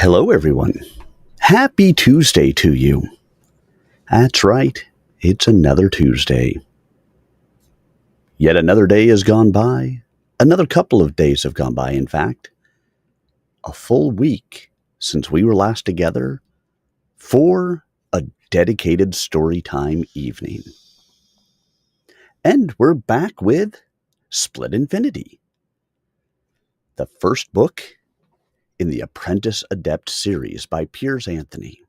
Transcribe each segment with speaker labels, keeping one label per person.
Speaker 1: Hello, everyone. Happy Tuesday to you. That's right, it's another Tuesday. Yet another day has gone by. Another couple of days have gone by, in fact. A full week since we were last together for a dedicated story time evening. And we're back with Split Infinity, the first book in the Apprentice Adept series by Piers Anthony.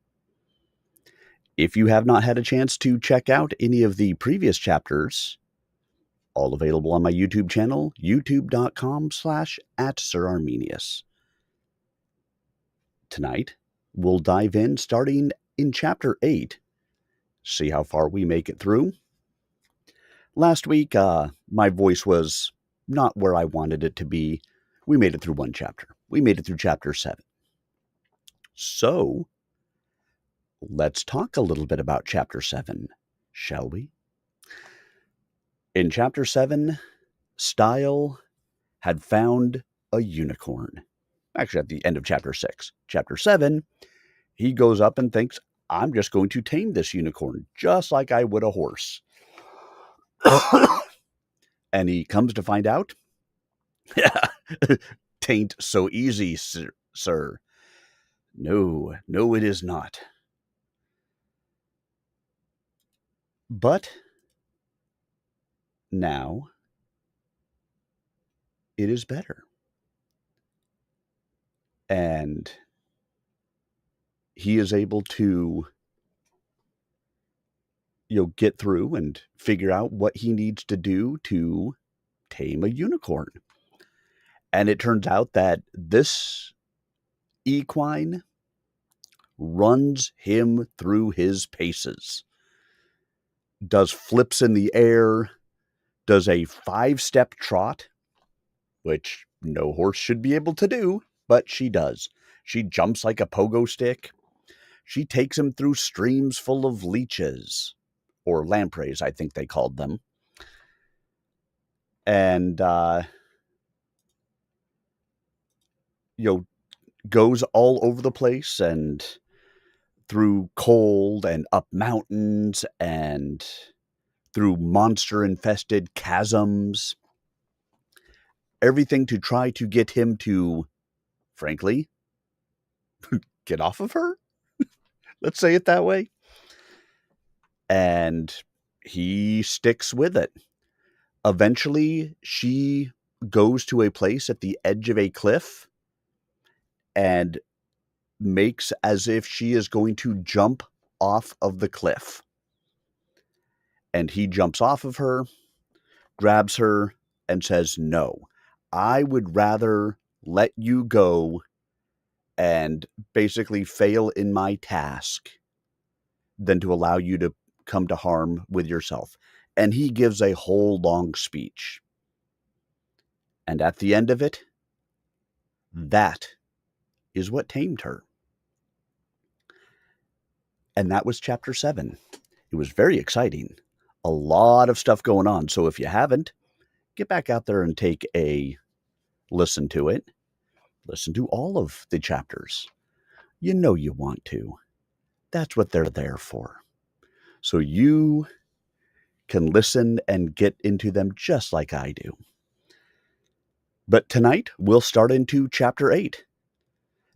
Speaker 1: If you have not had a chance to check out any of the previous chapters, all available on my YouTube channel, youtube.com/@SirArminius. Tonight, we'll dive in starting in Chapter 8, see how far we make it through. Last week, my voice was not where I wanted it to be. We made it through one chapter. We made it through Chapter 7. So, let's talk a little bit about Chapter 7, shall we? In Chapter 7, Stile had found a unicorn. Actually, at the end of Chapter 6. Chapter 7, he goes up and thinks, I'm just going to tame this unicorn, just like I would a horse. And he comes to find out, tain't so easy, sir. No, it is not. But now it is better. And he is able to, get through and figure out what he needs to do to tame a unicorn. And it turns out that this equine runs him through his paces, does flips in the air, does a 5-step trot, which no horse should be able to do, but she does. She jumps like a pogo stick. She takes him through streams full of leeches, or lampreys, I think they called them. And, goes all over the place and through cold and up mountains and through monster-infested chasms. Everything to try to get him to, frankly, get off of her? Let's say it that way. And he sticks with it. Eventually, she goes to a place at the edge of a cliff and makes as if she is going to jump off of the cliff. And he jumps off of her, grabs her, and says, no, I would rather let you go and basically fail in my task than to allow you to come to harm with yourself. And he gives a whole long speech. And at the end of it, that is what tamed her. And that was Chapter 7. It was very exciting. A lot of stuff going on. So if you haven't, get back out there and take a listen to it. Listen to all of the chapters. You know you want to. That's what they're there for. So you can listen and get into them just like I do. But tonight, we'll start into Chapter 8.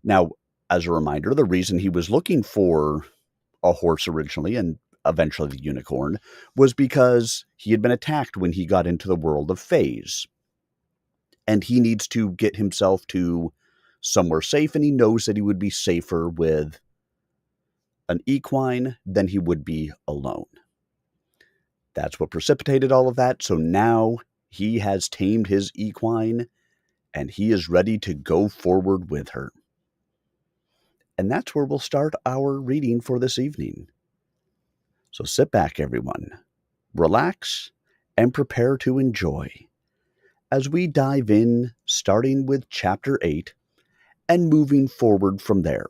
Speaker 1: Now, as a reminder, the reason he was looking for a horse originally and eventually the unicorn was because he had been attacked when he got into the world of Fays. And he needs to get himself to somewhere safe, and he knows that he would be safer with an equine than he would be alone. That's what precipitated all of that. So now he has tamed his equine, and he is ready to go forward with her. And that's where we'll start our reading for this evening. So sit back, everyone, relax, and prepare to enjoy as we dive in, starting with Chapter 8 and moving forward from there.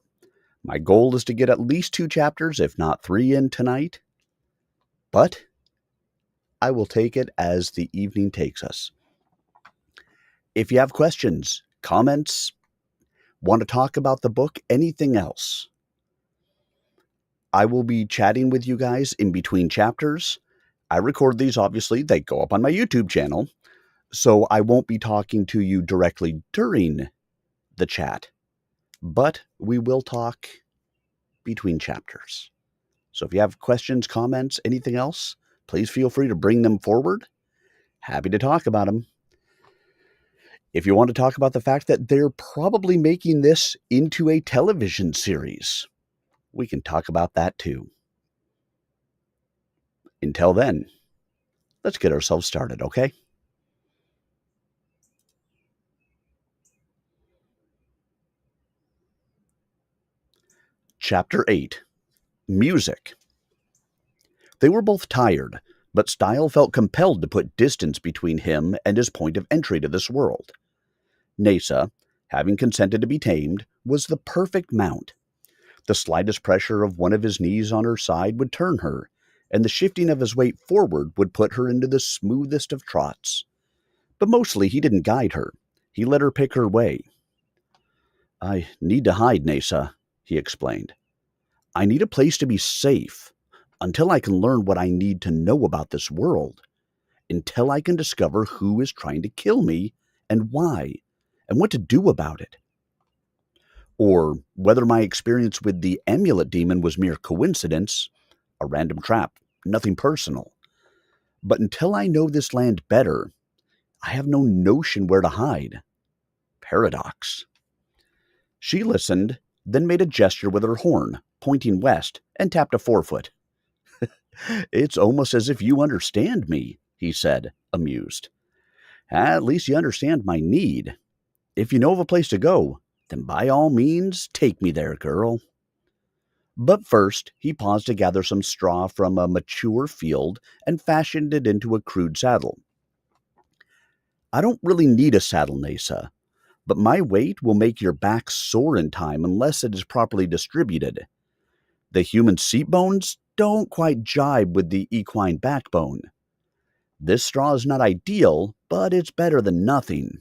Speaker 1: My goal is to get at least 2 chapters, if not 3, in tonight, but I will take it as the evening takes us. If you have questions, comments, Want to talk about the book? Anything else? I will be chatting with you guys in between chapters. I record these, obviously. They go up on my YouTube channel. So I won't be talking to you directly during the chat, but we will talk between chapters. So if you have questions, comments, anything else, please feel free to bring them forward. Happy to talk about them. If you want to talk about the fact that they're probably making this into a television series, we can talk about that too. Until then, let's get ourselves started, okay? Chapter 8. Music. They were both tired, but Stile felt compelled to put distance between him and his point of entry to this world. Nasa, having consented to be tamed, was the perfect mount. The slightest pressure of one of his knees on her side would turn her, and the shifting of his weight forward would put her into the smoothest of trots. But mostly he didn't guide her. He let her pick her way. I need to hide, Nasa, he explained. I need a place to be safe, until I can learn what I need to know about this world, until I can discover who is trying to kill me and why, and what to do about it. Or whether my experience with the amulet demon was mere coincidence, a random trap, nothing personal. But until I know this land better, I have no notion where to hide. Paradox. She listened, then made a gesture with her horn, pointing west, and tapped a forefoot. It's almost as if you understand me, he said, amused. At least you understand my need. If you know of a place to go, then by all means, take me there, girl. But first, he paused to gather some straw from a mature field and fashioned it into a crude saddle. I don't really need a saddle, Nasa, but my weight will make your back sore in time unless it is properly distributed. The human seat bones don't quite jibe with the equine backbone. This straw is not ideal, but it's better than nothing.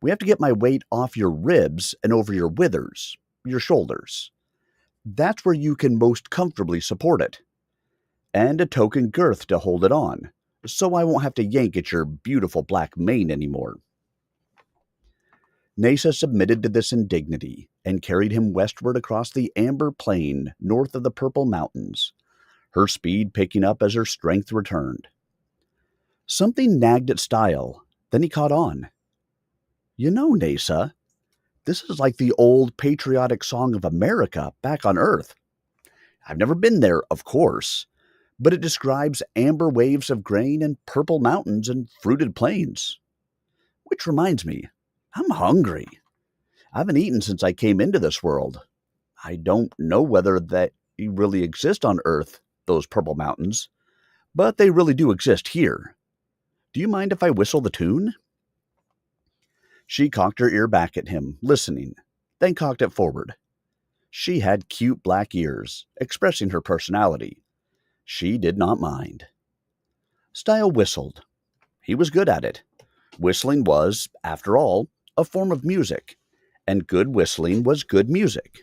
Speaker 1: We have to get my weight off your ribs and over your withers, your shoulders. That's where you can most comfortably support it. And a token girth to hold it on, so I won't have to yank at your beautiful black mane anymore. Nasa submitted to this indignity and carried him westward across the amber plain north of the purple mountains, her speed picking up as her strength returned. Something nagged at Stile, then he caught on. You know, Nasa, this is like the old patriotic song of America back on Earth. I've never been there, of course, but it describes amber waves of grain and purple mountains and fruited plains. Which reminds me, I'm hungry. I haven't eaten since I came into this world. I don't know whether they really exist on Earth, those purple mountains, but they really do exist here. Do you mind if I whistle the tune? She cocked her ear back at him, listening, then cocked it forward. She had cute black ears, expressing her personality. She did not mind. Stile whistled. He was good at it. Whistling was, after all, a form of music, and good whistling was good music.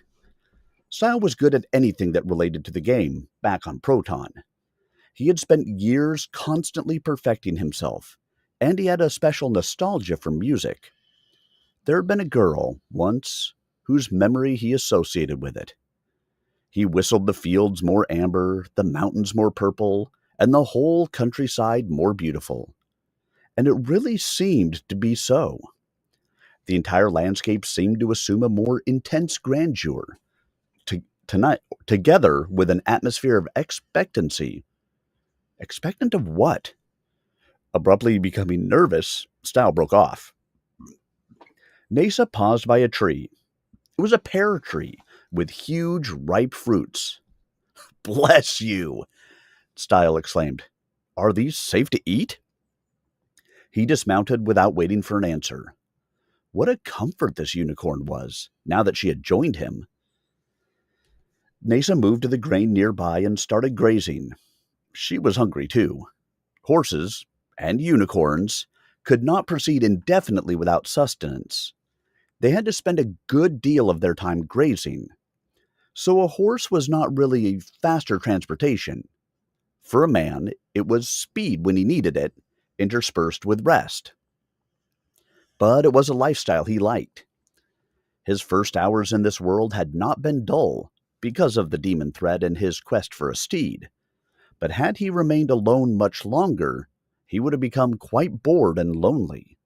Speaker 1: Stile was good at anything that related to the game, back on Proton. He had spent years constantly perfecting himself, and he had a special nostalgia for music. There had been a girl, once, whose memory he associated with it. He whistled the fields more amber, the mountains more purple, and the whole countryside more beautiful. And it really seemed to be so. The entire landscape seemed to assume a more intense grandeur, together with an atmosphere of expectancy. Expectant of what? Abruptly becoming nervous, Stile broke off. Nasa paused by a tree. It was a pear tree with huge, ripe fruits. Bless you, Stile exclaimed. Are these safe to eat? He dismounted without waiting for an answer. What a comfort this unicorn was, now that she had joined him. Nasa moved to the grain nearby and started grazing. She was hungry too. Horses, and unicorns, could not proceed indefinitely without sustenance. They had to spend a good deal of their time grazing, so a horse was not really a faster transportation. For a man, it was speed when he needed it, interspersed with rest. But it was a lifestyle he liked. His first hours in this world had not been dull because of the demon threat and his quest for a steed. But had he remained alone much longer, he would have become quite bored and lonely.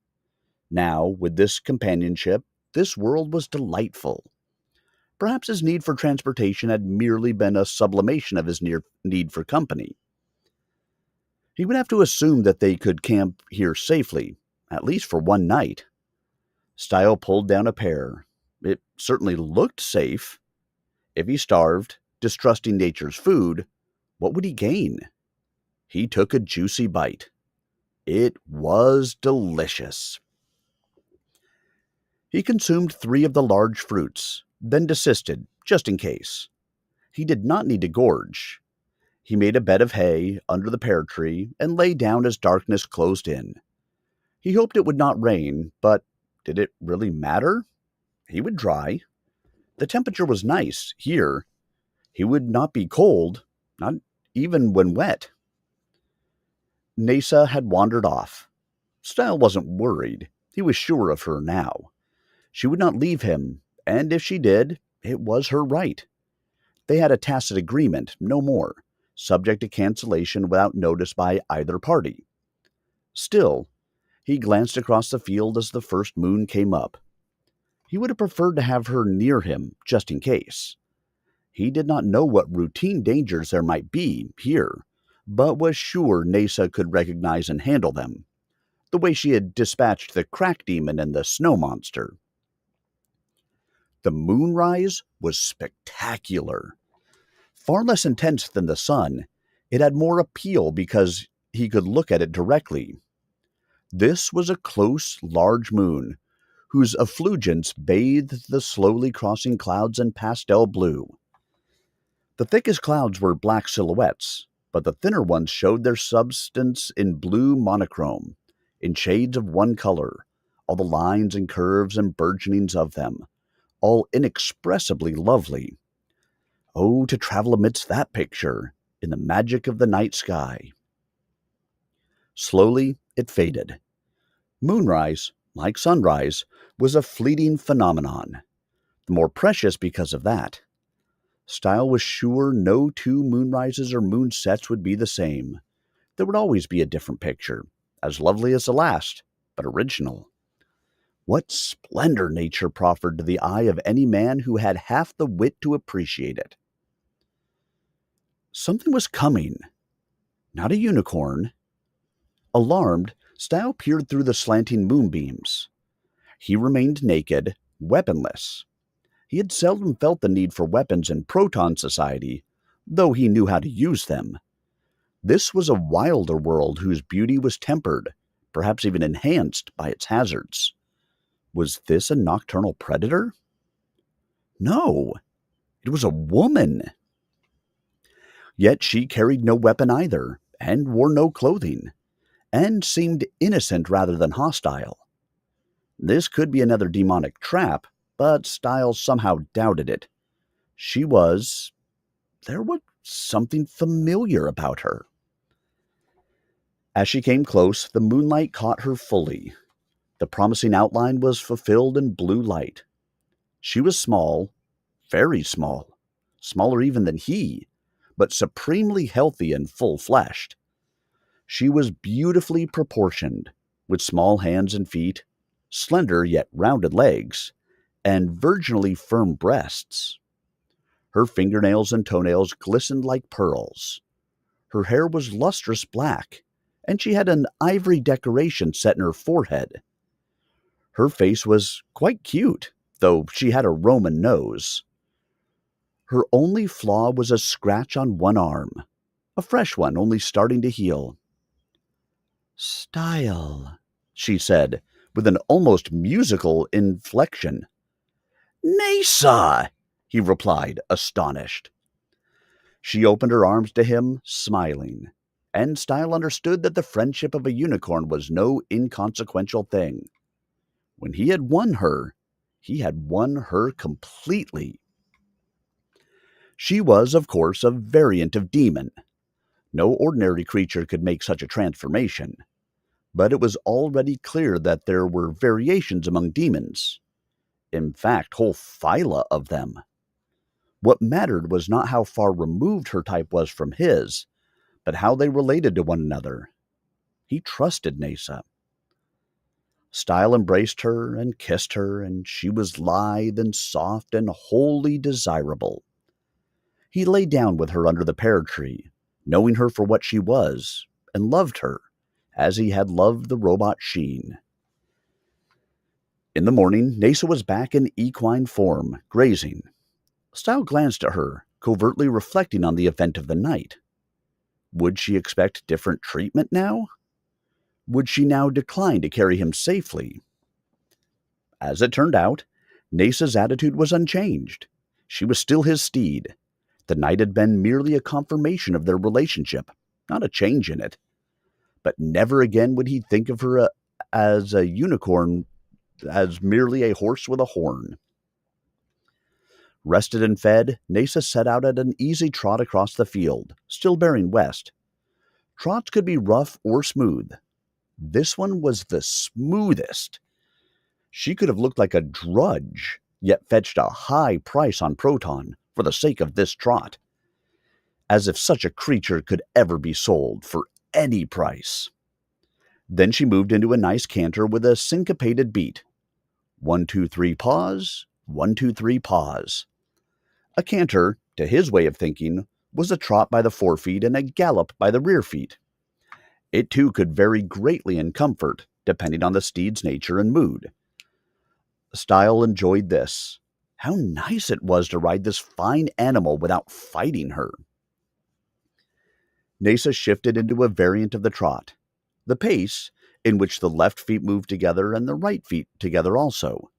Speaker 1: Now, with this companionship, this world was delightful. Perhaps his need for transportation had merely been a sublimation of his need for company. He would have to assume that they could camp here safely, at least for one night. Stile pulled down a pear. It certainly looked safe. If he starved, distrusting nature's food, what would he gain? He took a juicy bite. It was delicious. He consumed 3 of the large fruits, then desisted, just in case. He did not need to gorge. He made a bed of hay under the pear tree and lay down as darkness closed in. He hoped it would not rain, but did it really matter? He would dry. The temperature was nice here. He would not be cold, not even when wet. Nasa had wandered off. Stile wasn't worried. He was sure of her now. She would not leave him, and if she did, it was her right. They had a tacit agreement, no more, subject to cancellation without notice by either party. Still, he glanced across the field as the first moon came up. He would have preferred to have her near him, just in case. He did not know what routine dangers there might be here, but was sure Nasa could recognize and handle them, the way she had dispatched the crack demon and the snow monster. The moonrise was spectacular. Far less intense than the sun, it had more appeal because he could look at it directly. This was a close, large moon, whose effulgence bathed the slowly crossing clouds in pastel blue. The thickest clouds were black silhouettes, but the thinner ones showed their substance in blue monochrome, in shades of one color, all the lines and curves and burgeonings of them, all inexpressibly lovely. Oh, to travel amidst that picture, in the magic of the night sky. Slowly, it faded. Moonrise, like sunrise, was a fleeting phenomenon, the more precious because of that. Stile was sure no 2 moonrises or moonsets would be the same. There would always be a different picture, as lovely as the last, but original. What splendor nature proffered to the eye of any man who had half the wit to appreciate it. Something was coming. Not a unicorn. Alarmed, Stile peered through the slanting moonbeams. He remained naked, weaponless. He had seldom felt the need for weapons in Proton society, though he knew how to use them. This was a wilder world whose beauty was tempered, perhaps even enhanced, by its hazards. Was this a nocturnal predator? No, it was a woman. Yet she carried no weapon either, and wore no clothing, and seemed innocent rather than hostile. This could be another demonic trap, but Stile somehow doubted it. There was something familiar about her. As she came close, the moonlight caught her fully. The promising outline was fulfilled in blue light. She was small, very small, smaller even than he, but supremely healthy and full-fleshed. She was beautifully proportioned, with small hands and feet, slender yet rounded legs, and virginally firm breasts. Her fingernails and toenails glistened like pearls. Her hair was lustrous black, and she had an ivory decoration set in her forehead. Her face was quite cute, though she had a Roman nose. Her only flaw was a scratch on one arm, a fresh one only starting to heal. "Stile," she said, with an almost musical inflection. "Nasa," he replied, astonished. She opened her arms to him, smiling, and Stile understood that the friendship of a unicorn was no inconsequential thing. When he had won her, He had won her completely. She was, of course, a variant of demon. No ordinary creature could make such a transformation, but it was already clear that there were variations among demons. In fact, whole phyla of them. What mattered was not how far removed her type was from his, but how they related to one another. He trusted Nasa. Stile embraced her and kissed her, and she was lithe and soft and wholly desirable. He lay down with her under the pear tree, knowing her for what she was, and loved her, as he had loved the robot Sheen. In the morning, Nasa was back in equine form, grazing. Stile glanced at her, covertly reflecting on the event of the night. Would she expect different treatment now? Would she now decline to carry him safely? As it turned out, Nasa's attitude was unchanged. She was still his steed. The night had been merely a confirmation of their relationship, not a change in it. But never again would he think of her as a unicorn, as merely a horse with a horn. Rested and fed, Nasa set out at an easy trot across the field, still bearing west. Trots could be rough or smooth. This one was the smoothest. She could have looked like a drudge, yet fetched a high price on Proton for the sake of this trot. As if such a creature could ever be sold for any price. Then she moved into a nice canter with a syncopated beat. 1, 2, 3, pause. 1, 2, 3, pause. A canter, to his way of thinking, was a trot by the forefeet and a gallop by the rear feet. It too could vary greatly in comfort, depending on the steed's nature and mood. Stile enjoyed this. How nice it was to ride this fine animal without fighting her. Nasa shifted into a variant of the trot. The pace, in which the left feet moved together and the right feet together also.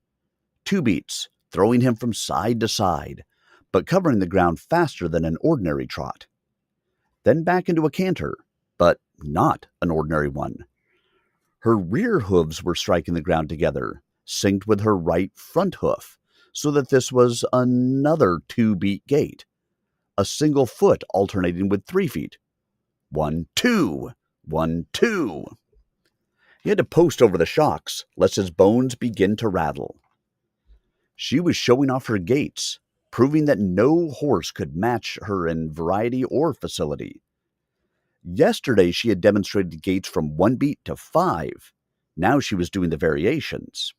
Speaker 1: 2 beats, throwing him from side to side, but covering the ground faster than an ordinary trot. Then back into a canter, but not an ordinary one. Her rear hooves were striking the ground together, synced with her right front hoof, so that this was another 2-beat gait. A single foot alternating with 3 feet. 1, 2, 1, 2. He had to post over the shocks, lest his bones begin to rattle. She was showing off her gaits, proving that no horse could match her in variety or facility. Yesterday she had demonstrated gaits from 1 beat to 5. Now she was doing the variations.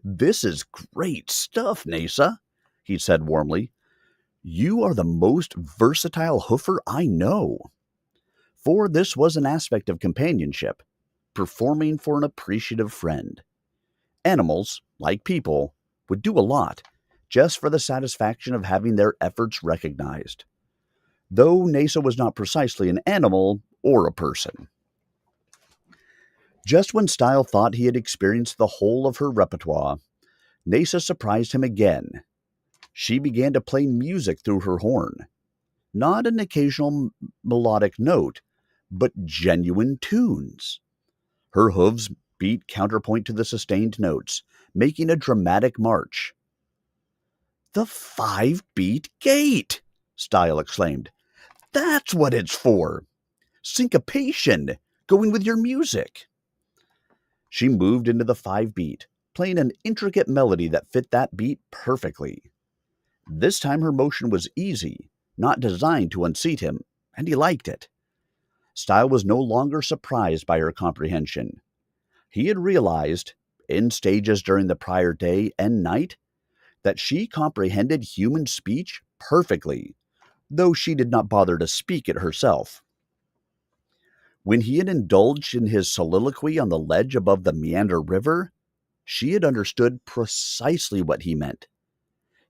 Speaker 1: "This is great stuff, Nasa," he said warmly. "You are the most versatile hoofer I know." For this was an aspect of companionship, performing for an appreciative friend. Animals, like people, would do a lot, just for the satisfaction of having their efforts recognized. Though Nasa was not precisely an animal or a person. Just when Stile thought he had experienced the whole of her repertoire, Nasa surprised him again. She began to play music through her horn. Not an occasional melodic note, but genuine tunes. Her hooves beat counterpoint to the sustained notes, making a dramatic march. "The 5-beat gait!" Stile exclaimed. "That's what it's for! Syncopation, going with your music." She moved into the 5-beat, playing an intricate melody that fit that beat perfectly. This time her motion was easy, not designed to unseat him, and he liked it. Stile was no longer surprised by her comprehension. He had realized, in stages during the prior day and night, that she comprehended human speech perfectly, though she did not bother to speak it herself. When he had indulged in his soliloquy on the ledge above the Meander River, she had understood precisely what he meant.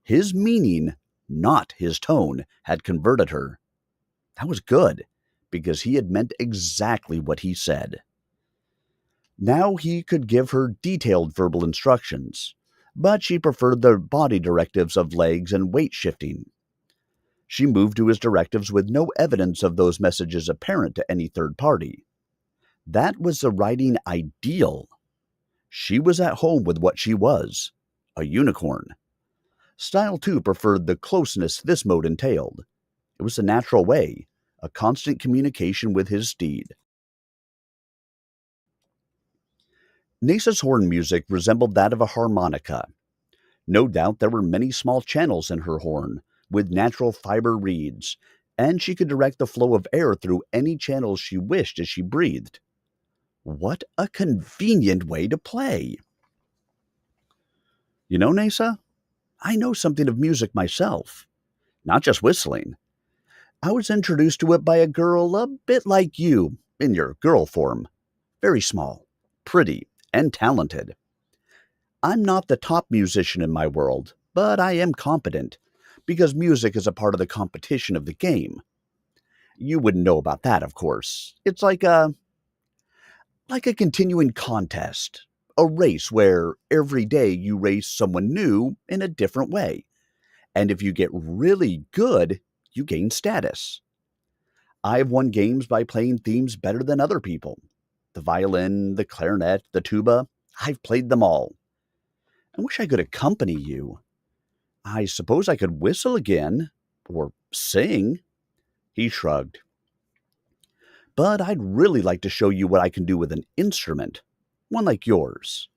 Speaker 1: His meaning, not his tone, had converted her. That was good, because he had meant exactly what he said. Now he could give her detailed verbal instructions, but she preferred the body directives of legs and weight shifting. She moved to his directives with no evidence of those messages apparent to any third party. That was the riding ideal. She was at home with what she was, a unicorn. Stile too preferred the closeness this mode entailed. It was a natural way, a constant communication with his steed. Nesa's horn music resembled that of a harmonica. No doubt there were many small channels in her horn, with natural fiber reeds, and she could direct the flow of air through any channels she wished as she breathed. What a convenient way to play! You know, Nesa, I know something of music myself, not just whistling. I was introduced to it by a girl a bit like you, in your girl form. Very small, pretty, and talented. I'm not the top musician in my world, but I am competent, because music is a part of the competition of the game. You wouldn't know about that, of course. It's like a continuing contest, a race where every day you race someone new in a different way. And if you get really good, you gain status. I've won games by playing themes better than other people. The violin, the clarinet, the tuba, I've played them all. I wish I could accompany you. I suppose I could whistle again, or sing. He shrugged. But I'd really like to show you what I can do with an instrument, one like yours.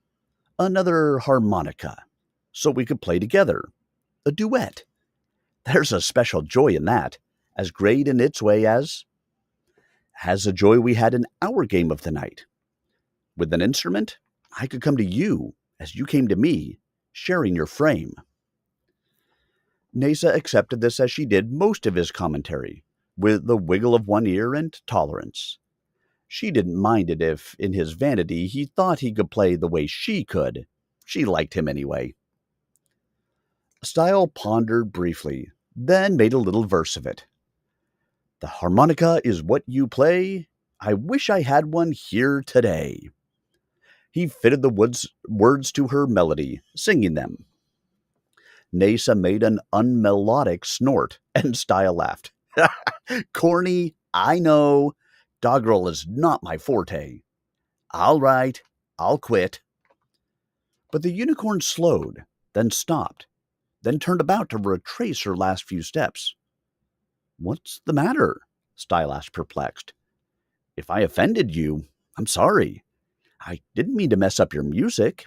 Speaker 1: Another harmonica, so we could play together. A duet. There's a special joy in that, as great in its way as the joy we had in our game of the night. With an instrument, I could come to you as you came to me, sharing your frame. Nesa accepted this as she did most of his commentary, with the wiggle of one ear and tolerance. She didn't mind it if, in his vanity, he thought he could play the way she could. She liked him anyway. Stile pondered briefly, then made a little verse of it. The harmonica is what you play. I wish I had one here today. He fitted the words to her melody, singing them. Nesa made an unmelodic snort, and Stile laughed. Corny, I know. Doggerel is not my forte. All right, I'll quit. But the unicorn slowed, then stopped, then turned about to retrace her last few steps. What's the matter? Stile asked, perplexed. If I offended you, I'm sorry. I didn't mean to mess up your music.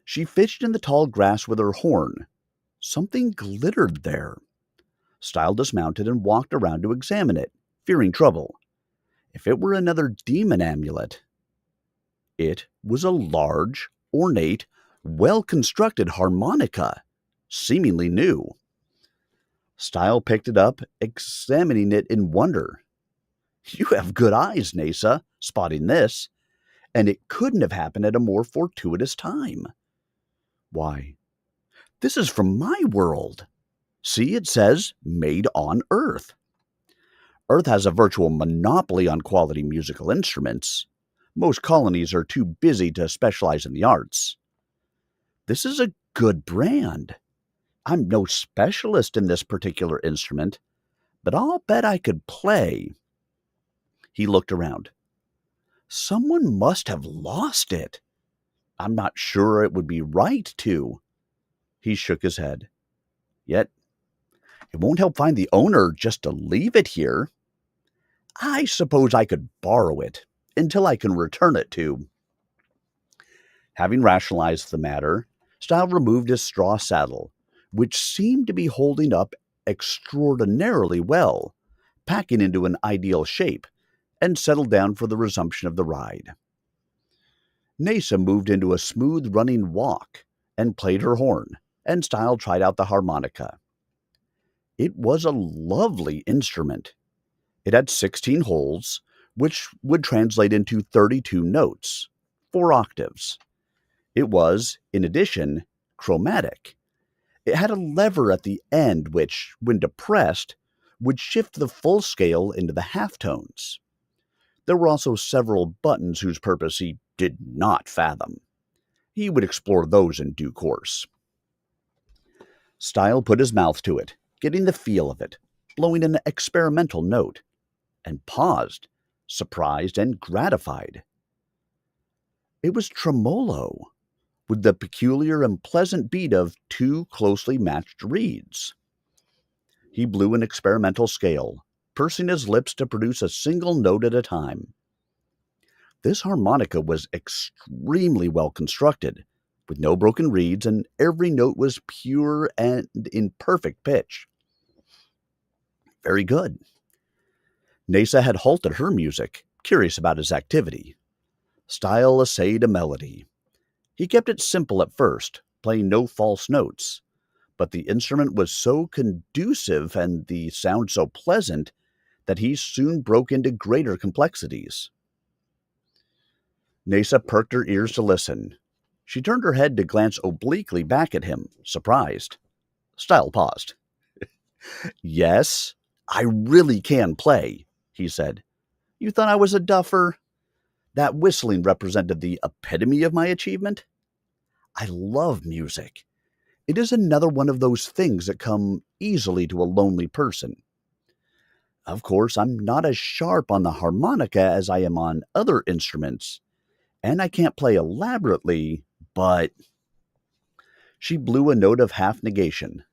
Speaker 1: She fished in the tall grass with her horn. Something glittered there. Stile dismounted and walked around to examine it, fearing trouble. If it were another demon amulet. It was a large, ornate, well-constructed harmonica, seemingly new. Stile picked it up, examining it in wonder. You have good eyes, Nesa, spotting this, and it couldn't have happened at a more fortuitous time. Why, this is from my world. See, it says, made on Earth. Earth has a virtual monopoly on quality musical instruments. Most colonies are too busy to specialize in the arts. This is a good brand. I'm no specialist in this particular instrument, but I'll bet I could play. He looked around. Someone must have lost it. I'm not sure it would be right to. He shook his head. Yet, it won't help find the owner just to leave it here. I suppose I could borrow it until I can return it to. Having rationalized the matter, Stile removed his straw saddle, which seemed to be holding up extraordinarily well, packing into an ideal shape, and settled down for the resumption of the ride. Nesa moved into a smooth-running walk and played her horn, and Stile tried out the harmonica. It was a lovely instrument. It had 16 holes, which would translate into 32 notes, 4 octaves. It was, in addition, chromatic. It had a lever at the end which, when depressed, would shift the full scale into the halftones. There were also several buttons whose purpose he did not fathom. He would explore those in due course. Stile put his mouth to it, getting the feel of it, blowing an experimental note, and paused, surprised and gratified. It was tremolo, with the peculiar and pleasant beat of two closely matched reeds. He blew an experimental scale, pursing his lips to produce a single note at a time. This harmonica was extremely well constructed, with no broken reeds, and every note was pure and in perfect pitch. Very good. Nasa had halted her music, curious about his activity. Stile essayed a melody. He kept it simple at first, playing no false notes, but the instrument was so conducive and the sound so pleasant that he soon broke into greater complexities. Nasa perked her ears to listen. She turned her head to glance obliquely back at him, surprised. Stile paused. Yes, I really can play, he said. You thought I was a duffer? That whistling represented the epitome of my achievement. I love music. It is another one of those things that come easily to a lonely person. Of course, I'm not as sharp on the harmonica as I am on other instruments, and I can't play elaborately, but... She blew a note of half negation.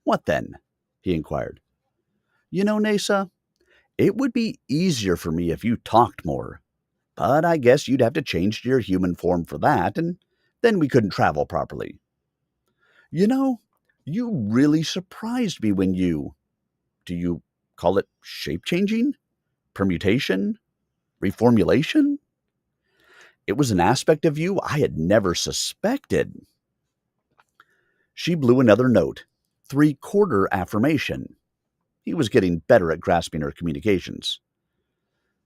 Speaker 1: What then? He inquired. You know, Nasa, it would be easier for me if you talked more, but I guess you'd have to change to your human form for that, and then we couldn't travel properly. You know, you really surprised me when you... Do you call it shape-changing? Permutation? Reformulation? It was an aspect of you I had never suspected. She blew another note, three-quarter affirmation. He was getting better at grasping her communications.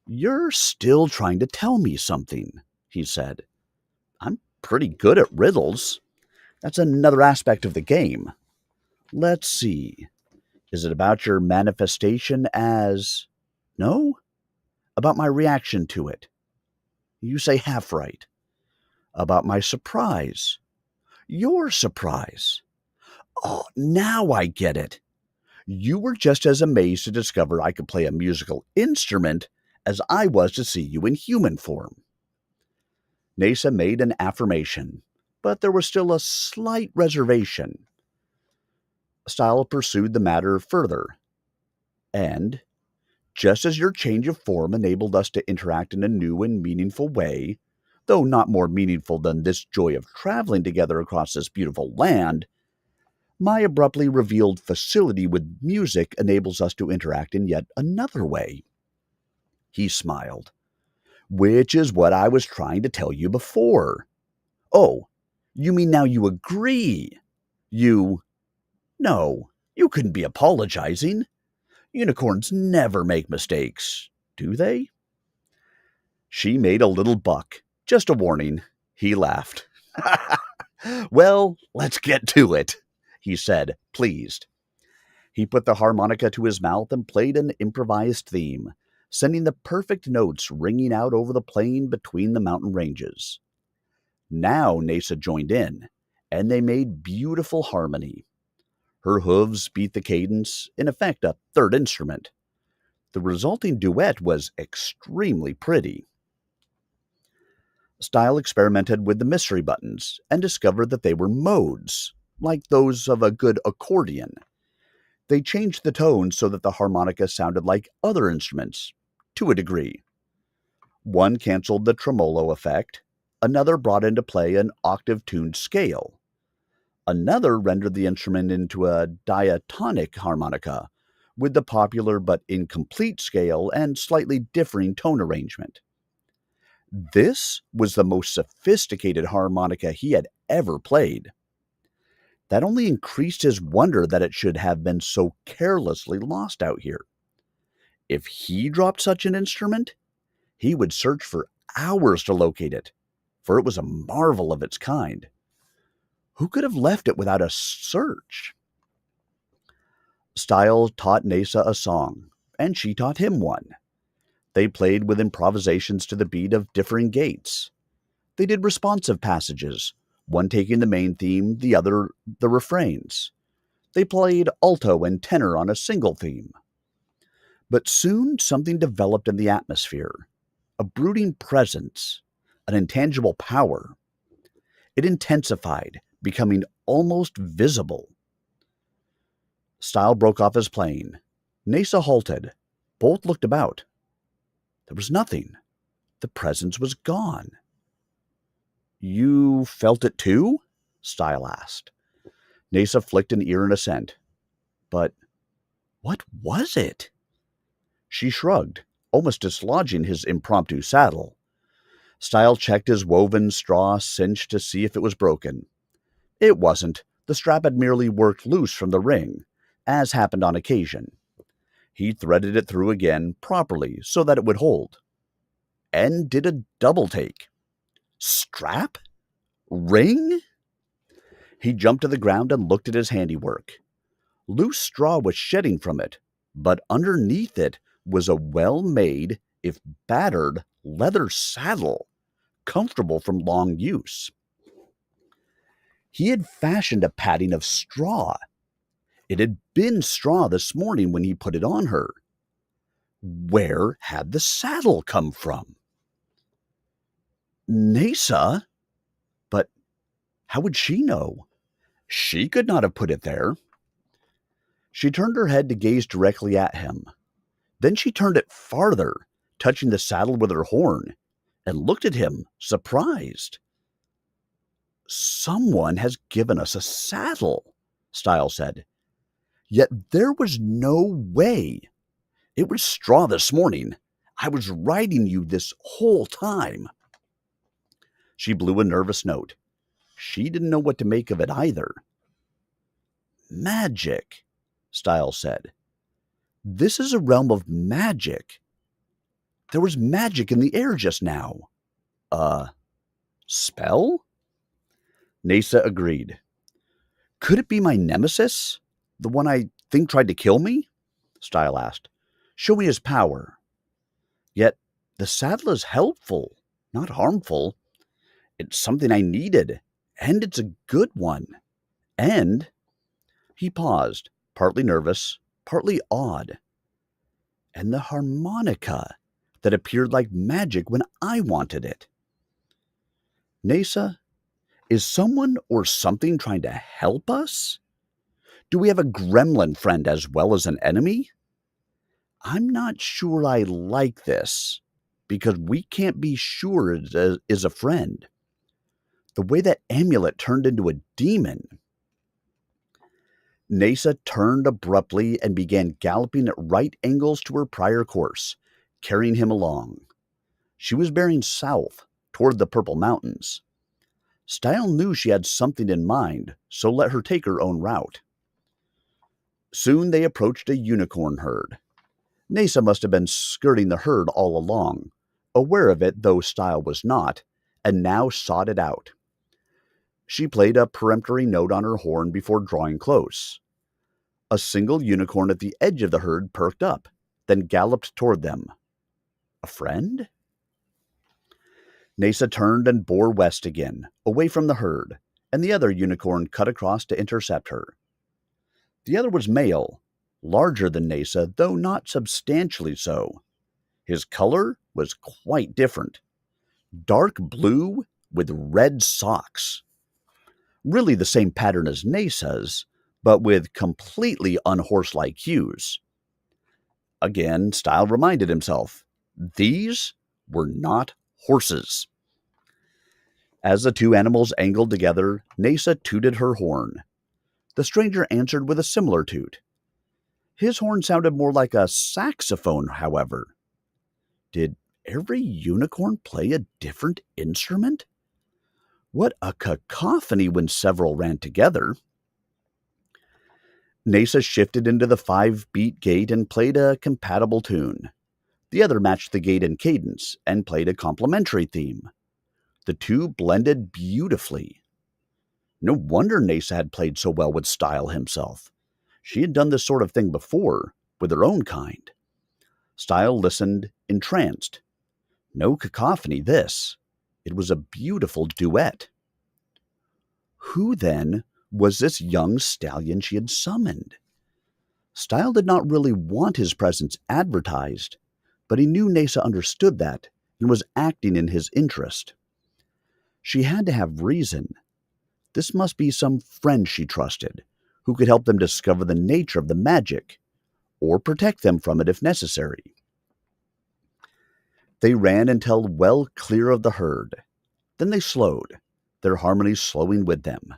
Speaker 1: You're still trying to tell me something, he said. I'm pretty good at riddles. That's another aspect of the game. Let's see. Is it about your manifestation as... No? About my reaction to it. You say half right. About my surprise. Your surprise. Oh, now I get it. You were just as amazed to discover I could play a musical instrument as I was to see you in human form. Nasa made an affirmation, but there was still a slight reservation. Stile pursued the matter further. And, just as your change of form enabled us to interact in a new and meaningful way, though not more meaningful than this joy of traveling together across this beautiful land, my abruptly revealed facility with music enables us to interact in yet another way. He smiled. Which is what I was trying to tell you before. Oh, you mean now you agree? No, you couldn't be apologizing. Unicorns never make mistakes, do they? She made a little buck. Just a warning. He laughed. Well, let's get to it, he said, pleased. He put the harmonica to his mouth and played an improvised theme, sending the perfect notes ringing out over the plain between the mountain ranges. Now Nasa joined in, and they made beautiful harmony. Her hooves beat the cadence, in effect a third instrument. The resulting duet was extremely pretty. Stile experimented with the mystery buttons and discovered that they were modes, like those of a good accordion. They changed the tone so that the harmonica sounded like other instruments, to a degree. One canceled the tremolo effect, another brought into play an octave-tuned scale. Another rendered the instrument into a diatonic harmonica, with the popular but incomplete scale and slightly differing tone arrangement. This was the most sophisticated harmonica he had ever played. That only increased his wonder that it should have been so carelessly lost out here. If he dropped such an instrument, he would search for hours to locate it, for it was a marvel of its kind. Who could have left it without a search? Stile taught Nasa a song, and she taught him one. They played with improvisations to the beat of differing gaits. They did responsive passages, one taking the main theme, the other the refrains. They played alto and tenor on a single theme. But soon something developed in the atmosphere, a brooding presence, an intangible power. It intensified, becoming almost visible. Stile broke off his playing. Nasa halted. Both looked about. There was nothing. The presence was gone. You felt it too? Stile asked. Nasa flicked an ear in assent. But what was it? She shrugged, almost dislodging his impromptu saddle. Stile checked his woven straw cinch to see if it was broken. It wasn't. The strap had merely worked loose from the ring, as happened on occasion. He threaded it through again properly so that it would hold, and did a double take. Strap? Ring? He jumped to the ground and looked at his handiwork. Loose straw was shedding from it, but underneath it was a well-made, if battered, leather saddle, comfortable from long use. He had fashioned a padding of straw. It had been straw this morning when he put it on her. Where had the saddle come from? Nasa? But how would she know? She could not have put it there. She turned her head to gaze directly at him. Then she turned it farther, touching the saddle with her horn, and looked at him, surprised. Someone has given us a saddle, Stile said. Yet there was no way. It was straw this morning. I was riding you this whole time. She blew a nervous note. She didn't know what to make of it either. Magic, Stile said. This is a realm of magic. There was magic in the air just now. Spell? Nasa agreed. Could it be my nemesis? The one I think tried to kill me? Stile asked. Show me his power. Yet the saddle is helpful, not harmful. It's something I needed, and it's a good one. And he paused, partly nervous, partly awed. And the harmonica that appeared like magic when I wanted it. Nasa, is someone or something trying to help us? Do we have a gremlin friend as well as an enemy? I'm not sure I like this, because we can't be sure it is a friend. The way that amulet turned into a demon. Nasa turned abruptly and began galloping at right angles to her prior course, carrying him along. She was bearing south, toward the Purple Mountains. Stile knew she had something in mind, so let her take her own route. Soon they approached a unicorn herd. Nasa must have been skirting the herd all along, aware of it though Stile was not, and now sought it out. She played a peremptory note on her horn before drawing close. A single unicorn at the edge of the herd perked up, then galloped toward them. A friend? Nasa turned and bore west again, away from the herd, and the other unicorn cut across to intercept her. The other was male, larger than Nasa, though not substantially so. His color was quite different. Dark blue with red socks. Really the same pattern as Nasa's, but with completely unhorse-like hues. Again, Stile reminded himself, these were not horses. As the two animals angled together, Nasa tooted her horn. The stranger answered with a similar toot. His horn sounded more like a saxophone, however. Did every unicorn play a different instrument? What a cacophony when several ran together. Nasa shifted into the 5-beat gait and played a compatible tune. The other matched the gait and cadence and played a complementary theme. The two blended beautifully. No wonder Nasa had played so well with Stile himself. She had done this sort of thing before, with her own kind. Stile listened, entranced. No cacophony, this. It was a beautiful duet. Who, then, was this young stallion she had summoned? Stile did not really want his presence advertised, but he knew Nasa understood that and was acting in his interest. She had to have reason. This must be some friend she trusted, who could help them discover the nature of the magic, or protect them from it if necessary. They ran until well clear of the herd. Then they slowed, their harmonies slowing with them.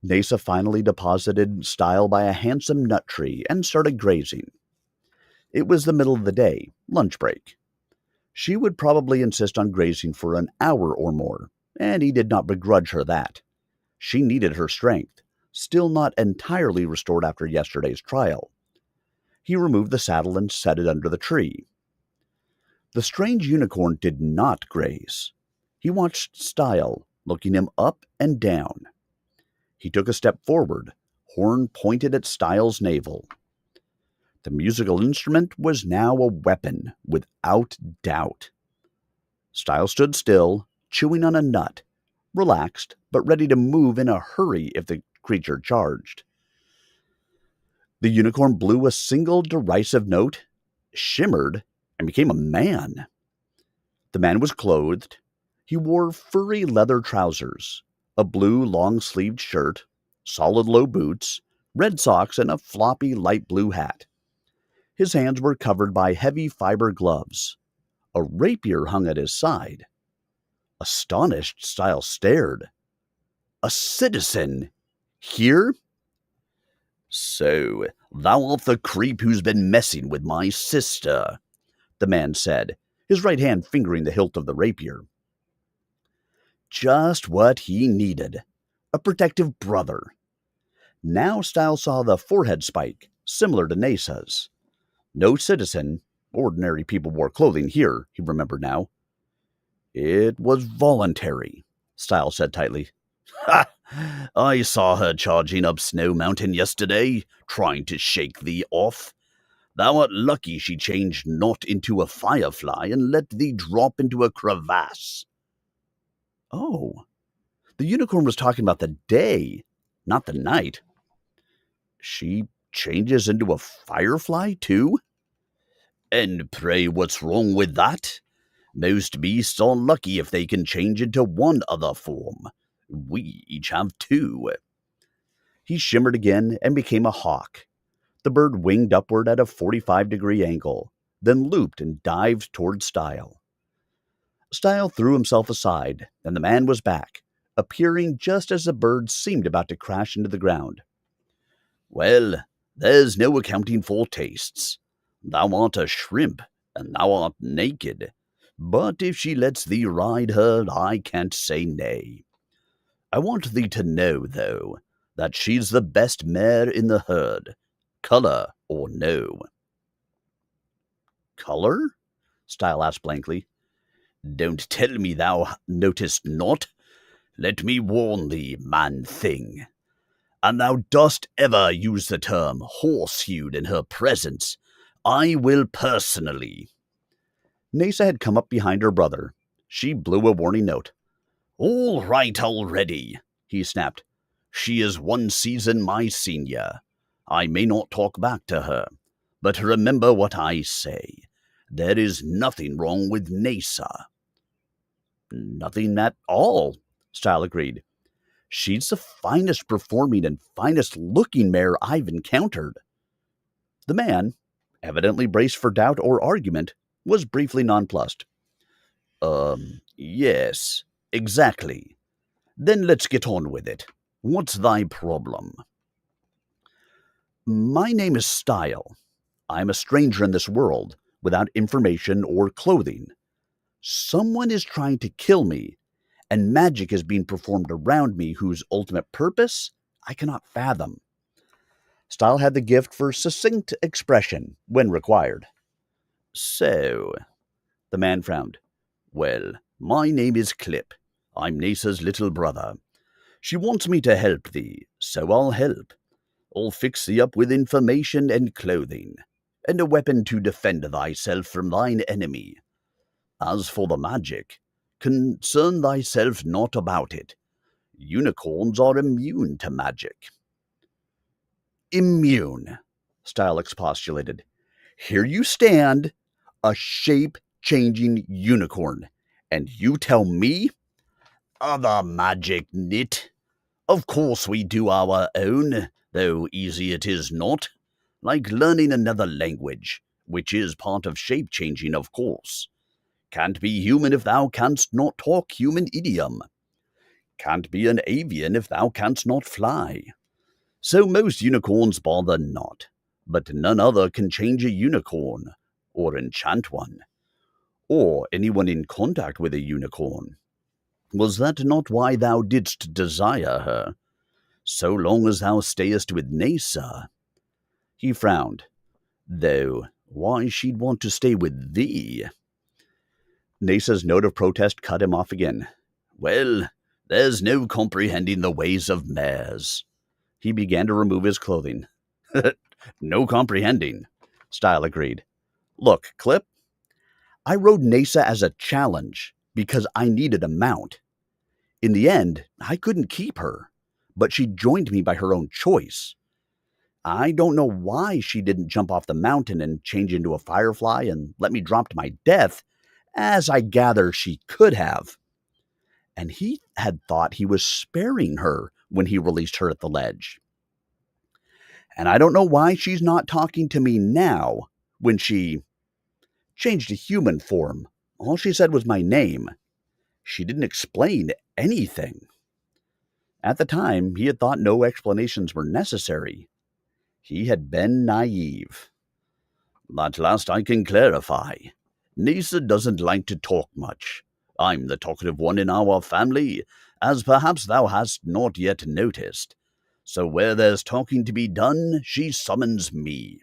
Speaker 1: Nasa finally deposited Stile by a handsome nut tree and started grazing. It was the middle of the day, lunch break. She would probably insist on grazing for an hour or more, and he did not begrudge her that. She needed her strength, still not entirely restored after yesterday's trial. He removed the saddle and set it under the tree. The strange unicorn did not graze. He watched Stile, looking him up and down. He took a step forward, horn pointed at Stile's navel. The musical instrument was now a weapon, without doubt. Stile stood still, chewing on a nut, relaxed, but ready to move in a hurry if the creature charged. The unicorn blew a single derisive note, shimmered, and became a man. The man was clothed. He wore furry leather trousers, a blue long-sleeved shirt, solid low boots, red socks, and a floppy light blue hat. His hands were covered by heavy fiber gloves. A rapier hung at his side. Astonished, Stile stared. A citizen? Here? "So, thou art the creep who's been messing with my sister," the man said, his right hand fingering the hilt of the rapier. Just what he needed. A protective brother. Now Stile saw the forehead spike, similar to Nasa's. No citizen, ordinary people wore clothing here, he remembered now. It was voluntary, Stile said tightly. "Ha! I saw her charging up Snow Mountain yesterday, trying to shake thee off. Thou art lucky she changed not into a firefly and let thee drop into a crevasse." Oh, the unicorn was talking about the day, not the night. She changes into a firefly, too? "And pray what's wrong with that? Most beasts are lucky if they can change into one other form. We each have two." He shimmered again and became a hawk. The bird winged upward at a 45-degree angle, then looped and dived toward Stile. Stile threw himself aside, and the man was back, appearing just as the bird seemed about to crash into the ground. "Well, there's no accounting for tastes. Thou art a shrimp, and thou art naked. But if she lets thee ride her, I can't say nay. I want thee to know, though, that she's the best mare in the herd, color or no." "Color?" Stile asked blankly. "Don't tell me thou noticed not. Let me warn thee, man-thing. An thou dost ever use the term horse-hued in her presence, I will personally—" Nasa had come up behind her brother. She blew a warning note. "All right already," he snapped. "She is one season my senior. I may not talk back to her, but remember what I say. There is nothing wrong with Nasa." "Nothing at all," Stile agreed. "She's the finest performing and finest looking mare I've encountered." The man, evidently braced for doubt or argument, was briefly nonplussed. Yes, exactly. Then let's get on with it. What's thy problem?" "My name is Stile. I'm a stranger in this world, without information or clothing. Someone is trying to kill me, and magic is being performed around me whose ultimate purpose I cannot fathom." Stile had the gift for succinct expression when required. "So," the man frowned. "Well, my name is Clip. I'm Nasa's little brother. She wants me to help thee, so I'll help. I'll fix thee up with information and clothing, and a weapon to defend thyself from thine enemy. As for the magic, concern thyself not about it. Unicorns are immune to magic." "Immune," Stile expostulated. "Here you stand, a shape-changing unicorn, and you tell me—" Other magic, Nit. Of course we do our own, though easy it is not. Like learning another language, which is part of shape-changing, of course. Can't be human if thou canst not talk human idiom. Can't be an avian if thou canst not fly. So most unicorns bother not, but none other can change a unicorn, or enchant one, or anyone in contact with a unicorn. Was that not why thou didst desire her, so long as thou stayest with Nasa? He frowned, though why she'd want to stay with thee? Nasa's note of protest cut him off again. Well, there's no comprehending the ways of mares. He began to remove his clothing. No comprehending, Stile agreed. Look, Clip, I rode Nasa as a challenge because I needed a mount. In the end, I couldn't keep her, but she joined me by her own choice. I don't know why she didn't jump off the mountain and change into a firefly and let me drop to my death, as I gather she could have. And he had thought he was sparing her when he released her at the ledge. And I don't know why she's not talking to me now when she changed to human form. All she said was my name. She didn't explain anything. At the time, he had thought no explanations were necessary. He had been naive. At last I can clarify. Nisa doesn't like to talk much. I'm the talkative one in our family, as perhaps thou hast not yet noticed. So where there's talking to be done, she summons me.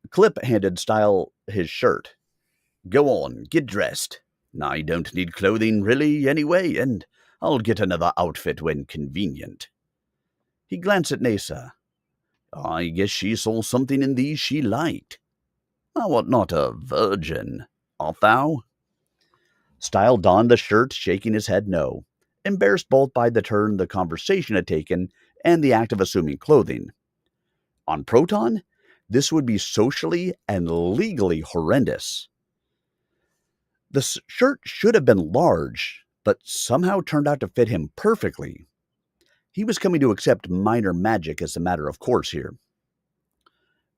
Speaker 1: Clip handed Stile his shirt. Go on, get dressed. I don't need clothing really anyway, and I'll get another outfit when convenient. He glanced at Nasa. I guess she saw something in thee she liked. Thou art not a virgin, art thou? Stile donned the shirt, shaking his head no, embarrassed both by the turn the conversation had taken and the act of assuming clothing. On Proton, this would be socially and legally horrendous. The shirt should have been large, but somehow turned out to fit him perfectly. He was coming to accept minor magic as a matter of course here.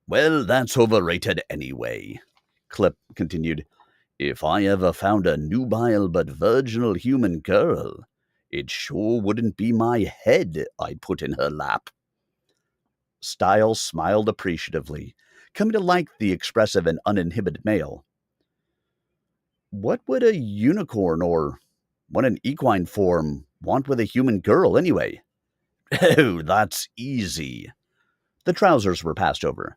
Speaker 1: Well, that's overrated anyway, Clip continued. If I ever found a nubile but virginal human girl, it sure wouldn't be my head I'd put in her lap. Stile smiled appreciatively, coming to like the expressive and uninhibited male. What would a unicorn or what an equine form want with a human girl anyway? Oh, that's easy. The trousers were passed over.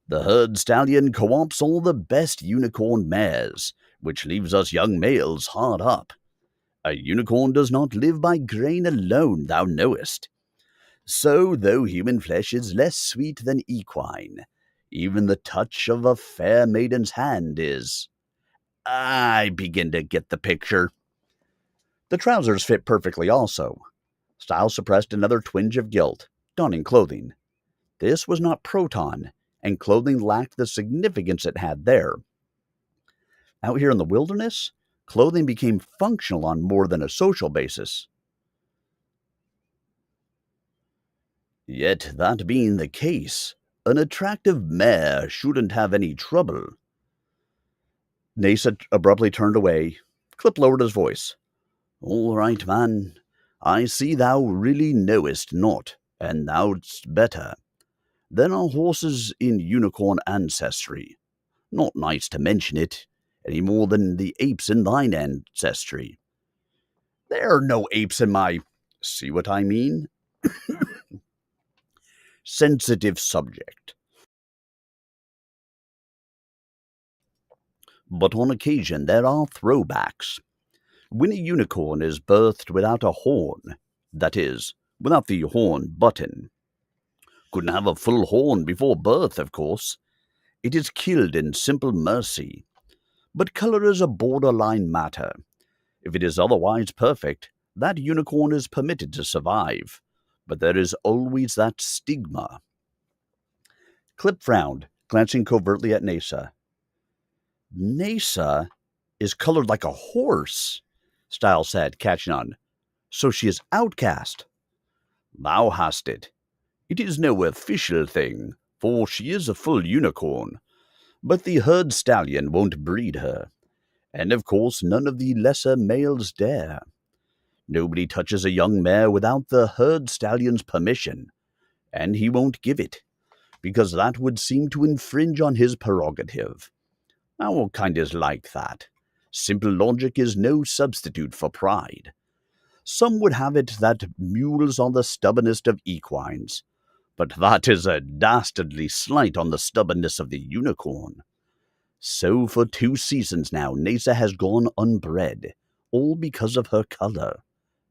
Speaker 1: The herd stallion co-opts all the best unicorn mares, which leaves us young males hard up. A unicorn does not live by grain alone, thou knowest. So, though human flesh is less sweet than equine, even the touch of a fair maiden's hand is. I begin to get the picture. The trousers fit perfectly also. Stile suppressed another twinge of guilt, donning clothing. This was not Proton, and clothing lacked the significance it had there. Out here in the wilderness, clothing became functional on more than a social basis. Yet, that being the case, an attractive mare shouldn't have any trouble. Nasa abruptly turned away. Clip lowered his voice. All right, man. I see thou really knowest not, and thou'dst better. Then are horses in unicorn ancestry. Not nice to mention it, any more than the apes in thine ancestry. There are no apes in my... See what I mean? Sensitive subject. But on occasion there are throwbacks. When a unicorn is birthed without a horn, that is, without the horn button, couldn't have a full horn before birth, of course. It is killed in simple mercy. But color is a borderline matter. If it is otherwise perfect, that unicorn is permitted to survive. But there is always that stigma. Clip frowned, glancing covertly at Nasa. Nasa is colored like a horse. Stile said, catching on. So she is outcast. Thou hast it. It is no official thing, for she is a full unicorn. But the herd stallion won't breed her. And of course none of the lesser males dare. Nobody touches a young mare without the herd stallion's permission, and he won't give it, because that would seem to infringe on his prerogative. Our kind is like that. Simple logic is no substitute for pride. Some would have it that mules are the stubbornest of equines, but that is a dastardly slight on the stubbornness of the unicorn. So for 2 seasons now, Nasa has gone unbred, all because of her color,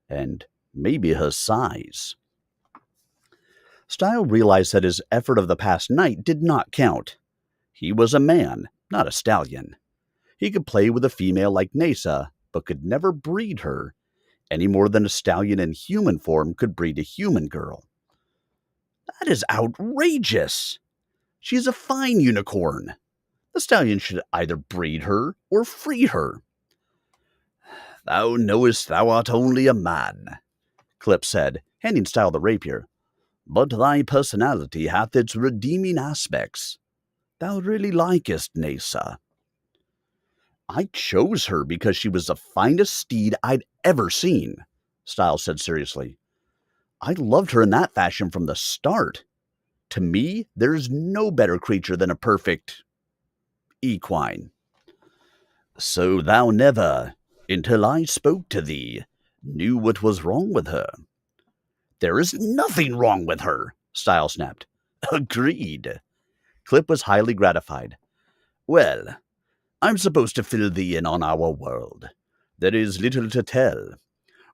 Speaker 1: and maybe her size. Stile realized that his effort of the past night did not count. He was a man, not a stallion. He could play with a female like Nasa, but could never breed her, any more than a stallion in human form could breed a human girl. That is outrageous! She's a fine unicorn. The stallion should either breed her or free her. Thou knowest thou art only a man, Clip said, handing Stile the rapier. But thy personality hath its redeeming aspects. Thou really likest Nasa. I chose her because she was the finest steed I'd ever seen, Stile said seriously. I loved her in that fashion from the start. To me, there's no better creature than a perfect equine. So thou never, until I spoke to thee, knew what was wrong with her. There is nothing wrong with her, Stile snapped. Agreed. Clip was highly gratified. Well, I'm supposed to fill thee in on our world. There is little to tell.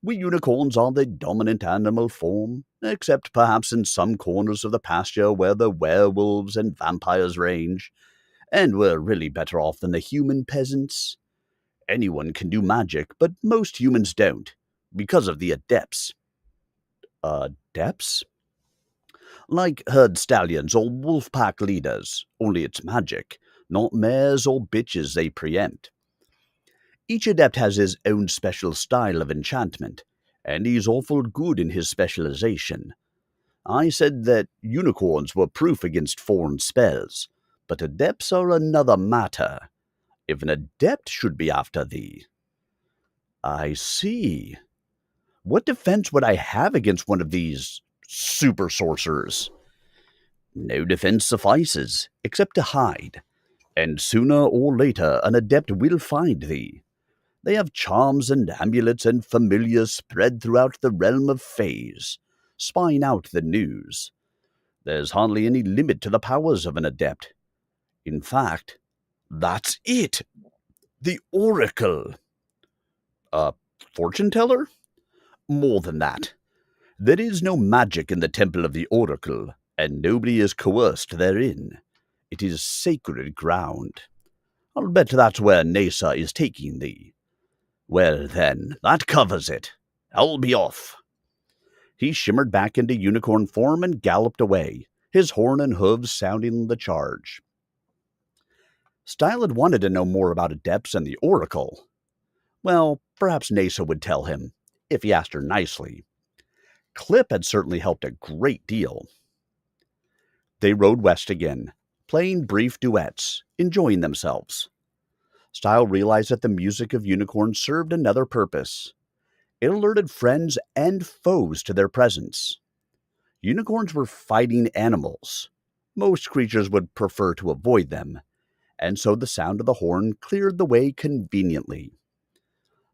Speaker 1: We unicorns are the dominant animal form, except perhaps in some corners of the pasture where the werewolves and vampires range, and we're really better off than the human peasants. Anyone can do magic, but most humans don't, because of the adepts. Adepts? Like herd stallions or wolf pack leaders, only it's magic, not mares or bitches they preempt. Each adept has his own special style of enchantment, and he's awful good in his specialization. I said that unicorns were proof against foreign spells, but adepts are another matter. If an adept should be after thee. I see. What defense would I have against one of these super sorcerers? No defense suffices, except to hide, and sooner or later an adept will find thee. They have charms and amulets and familiars spread throughout the realm of fays, spying out the news. There's hardly any limit to the powers of an adept. In fact, that's it. The Oracle. A fortune teller? More than that. There is no magic in the Temple of the Oracle, and nobody is coerced therein. It is sacred ground. I'll bet that's where Nasa is taking thee. Well, then, that covers it. I'll be off. He shimmered back into unicorn form and galloped away, his horn and hooves sounding the charge. Stile had wanted to know more about Adepts and the Oracle. Well, perhaps Nasa would tell him, if he asked her nicely. Clip had certainly helped a great deal. They rode west again, playing brief duets, enjoying themselves. Stile realized that the music of unicorns served another purpose. It alerted friends and foes to their presence. Unicorns were fighting animals. Most creatures would prefer to avoid them, and so the sound of the horn cleared the way conveniently.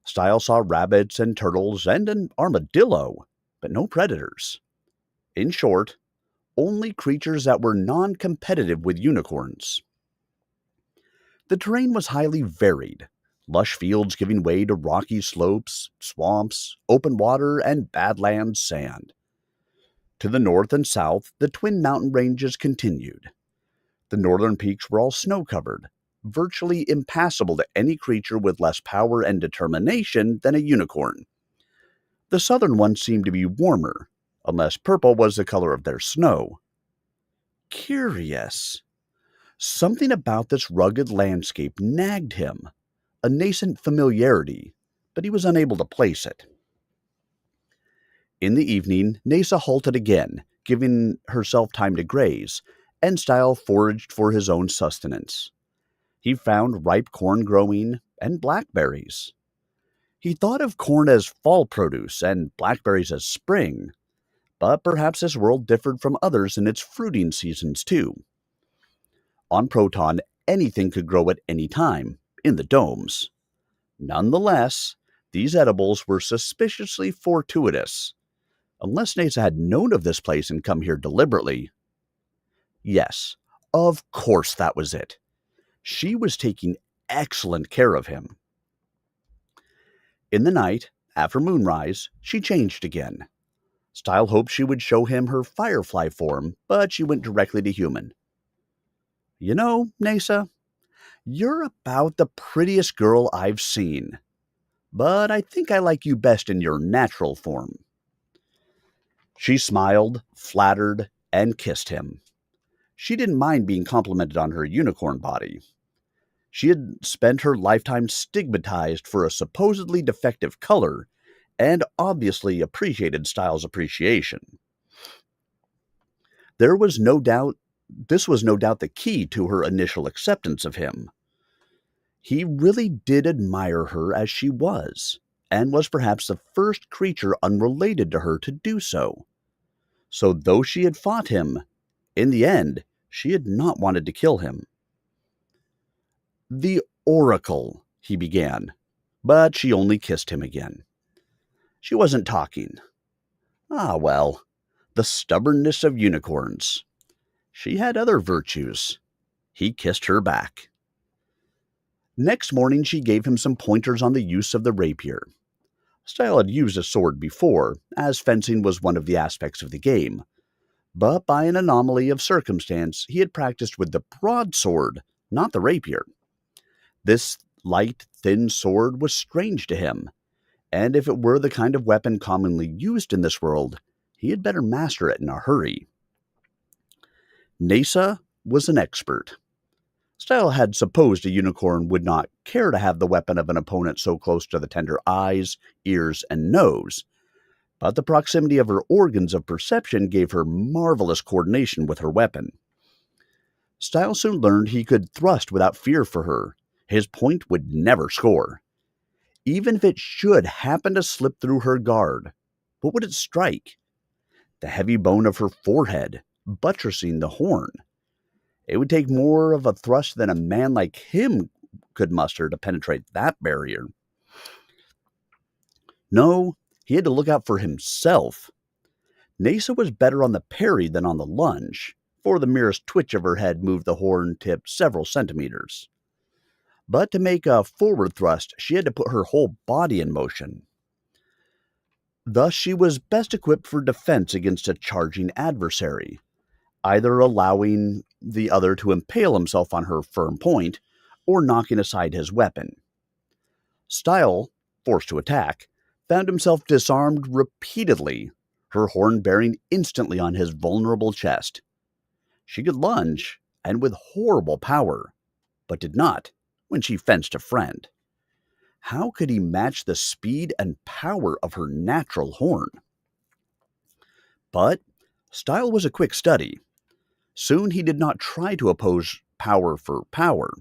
Speaker 1: Stile saw rabbits and turtles and an armadillo, but no predators. In short, only creatures that were non-competitive with unicorns. The terrain was highly varied, lush fields giving way to rocky slopes, swamps, open water, and badlands sand. To the north and south, the twin mountain ranges continued. The northern peaks were all snow-covered, virtually impassable to any creature with less power and determination than a unicorn. The southern ones seemed to be warmer, unless purple was the color of their snow. Curious. Something about this rugged landscape nagged him, a nascent familiarity, but he was unable to place it. In the evening, Nasa halted again, giving herself time to graze, and Stile foraged for his own sustenance. He found ripe corn growing and blackberries. He thought of corn as fall produce and blackberries as spring, but perhaps this world differed from others in its fruiting seasons too. On Proton, anything could grow at any time, in the domes. Nonetheless, these edibles were suspiciously fortuitous. Unless Nasa had known of this place and come here deliberately. Yes, of course that was it. She was taking excellent care of him. In the night, after moonrise, she changed again. Stile hoped she would show him her firefly form, but she went directly to human. You know, Nasa, you're about the prettiest girl I've seen, but I think I like you best in your natural form. She smiled, flattered, and kissed him. She didn't mind being complimented on her unicorn body. She had spent her lifetime stigmatized for a supposedly defective color, and obviously appreciated Stile's appreciation. This was no doubt the key to her initial acceptance of him. He really did admire her as she was, and was perhaps the first creature unrelated to her to do so. So though she had fought him, in the end, she had not wanted to kill him. The Oracle, he began, but she only kissed him again. She wasn't talking. Ah, well, the stubbornness of unicorns. She had other virtues. He kissed her back. Next morning she gave him some pointers on the use of the rapier. Stile had used a sword before, as fencing was one of the aspects of the game, but by an anomaly of circumstance he had practiced with the broadsword, not the rapier. This light, thin sword was strange to him, and if it were the kind of weapon commonly used in this world, he had better master it in a hurry. Nasa was an expert. Stile had supposed a unicorn would not care to have the weapon of an opponent so close to the tender eyes, ears, and nose, but the proximity of her organs of perception gave her marvelous coordination with her weapon. Stile soon learned he could thrust without fear for her. His point would never score. Even if it should happen to slip through her guard, what would it strike? The heavy bone of her forehead, buttressing the horn. It would take more of a thrust than a man like him could muster to penetrate that barrier. No, he had to look out for himself. Nasa was better on the parry than on the lunge, for the merest twitch of her head moved the horn tip several centimeters. But to make a forward thrust, she had to put her whole body in motion. Thus she was best equipped for defense against a charging adversary, either allowing the other to impale himself on her firm point, or knocking aside his weapon. Stile, forced to attack, found himself disarmed repeatedly, her horn bearing instantly on his vulnerable chest. She could lunge, and with horrible power, but did not when she fenced a friend. How could he match the speed and power of her natural horn? But Stile was a quick study. Soon he did not try to oppose power for power.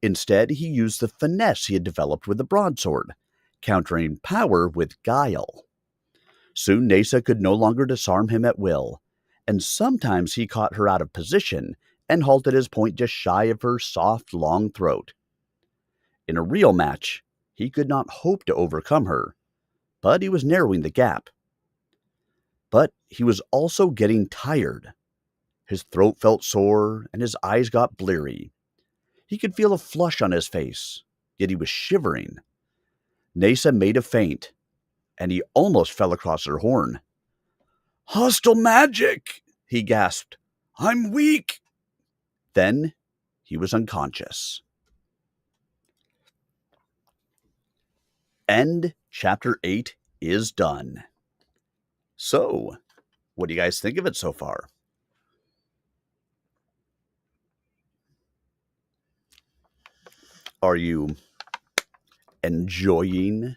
Speaker 1: Instead, he used the finesse he had developed with the broadsword, countering power with guile. Soon Nasa could no longer disarm him at will, and sometimes he caught her out of position and halted his point just shy of her soft, long throat. In a real match, he could not hope to overcome her, but he was narrowing the gap. But he was also getting tired. His throat felt sore, and his eyes got bleary. He could feel a flush on his face, yet he was shivering. Nasa made a feint, and he almost fell across her horn. "Hostile magic!" he gasped. "I'm weak!" Then he was unconscious. And Chapter 8 is done. So, what do you guys think of it so far? Are you enjoying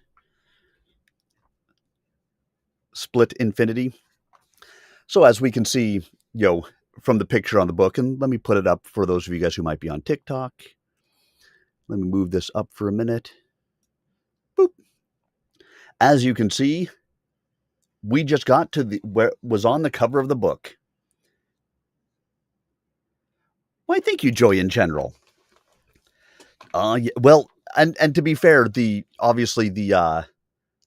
Speaker 1: Split Infinity. So as we can see, from the picture on the book, and let me put it up for those of you guys who might be on TikTok. Let me move this up for a minute. Boop. As you can see, we just got to where was on the cover of the book. Why, thank you, Joy in general. Yeah, well, and to be fair, obviously the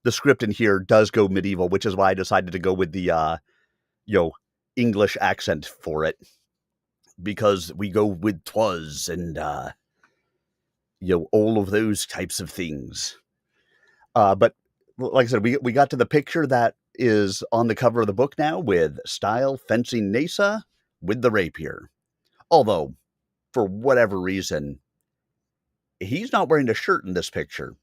Speaker 1: script in here does go medieval, which is why I decided to go with the English accent for it, because we go with "twas" and all of those types of things. But like I said, we got to the picture that is on the cover of the book now with Stile fencing Nasa with the rapier. Although, for whatever reason, he's not wearing a shirt in this picture.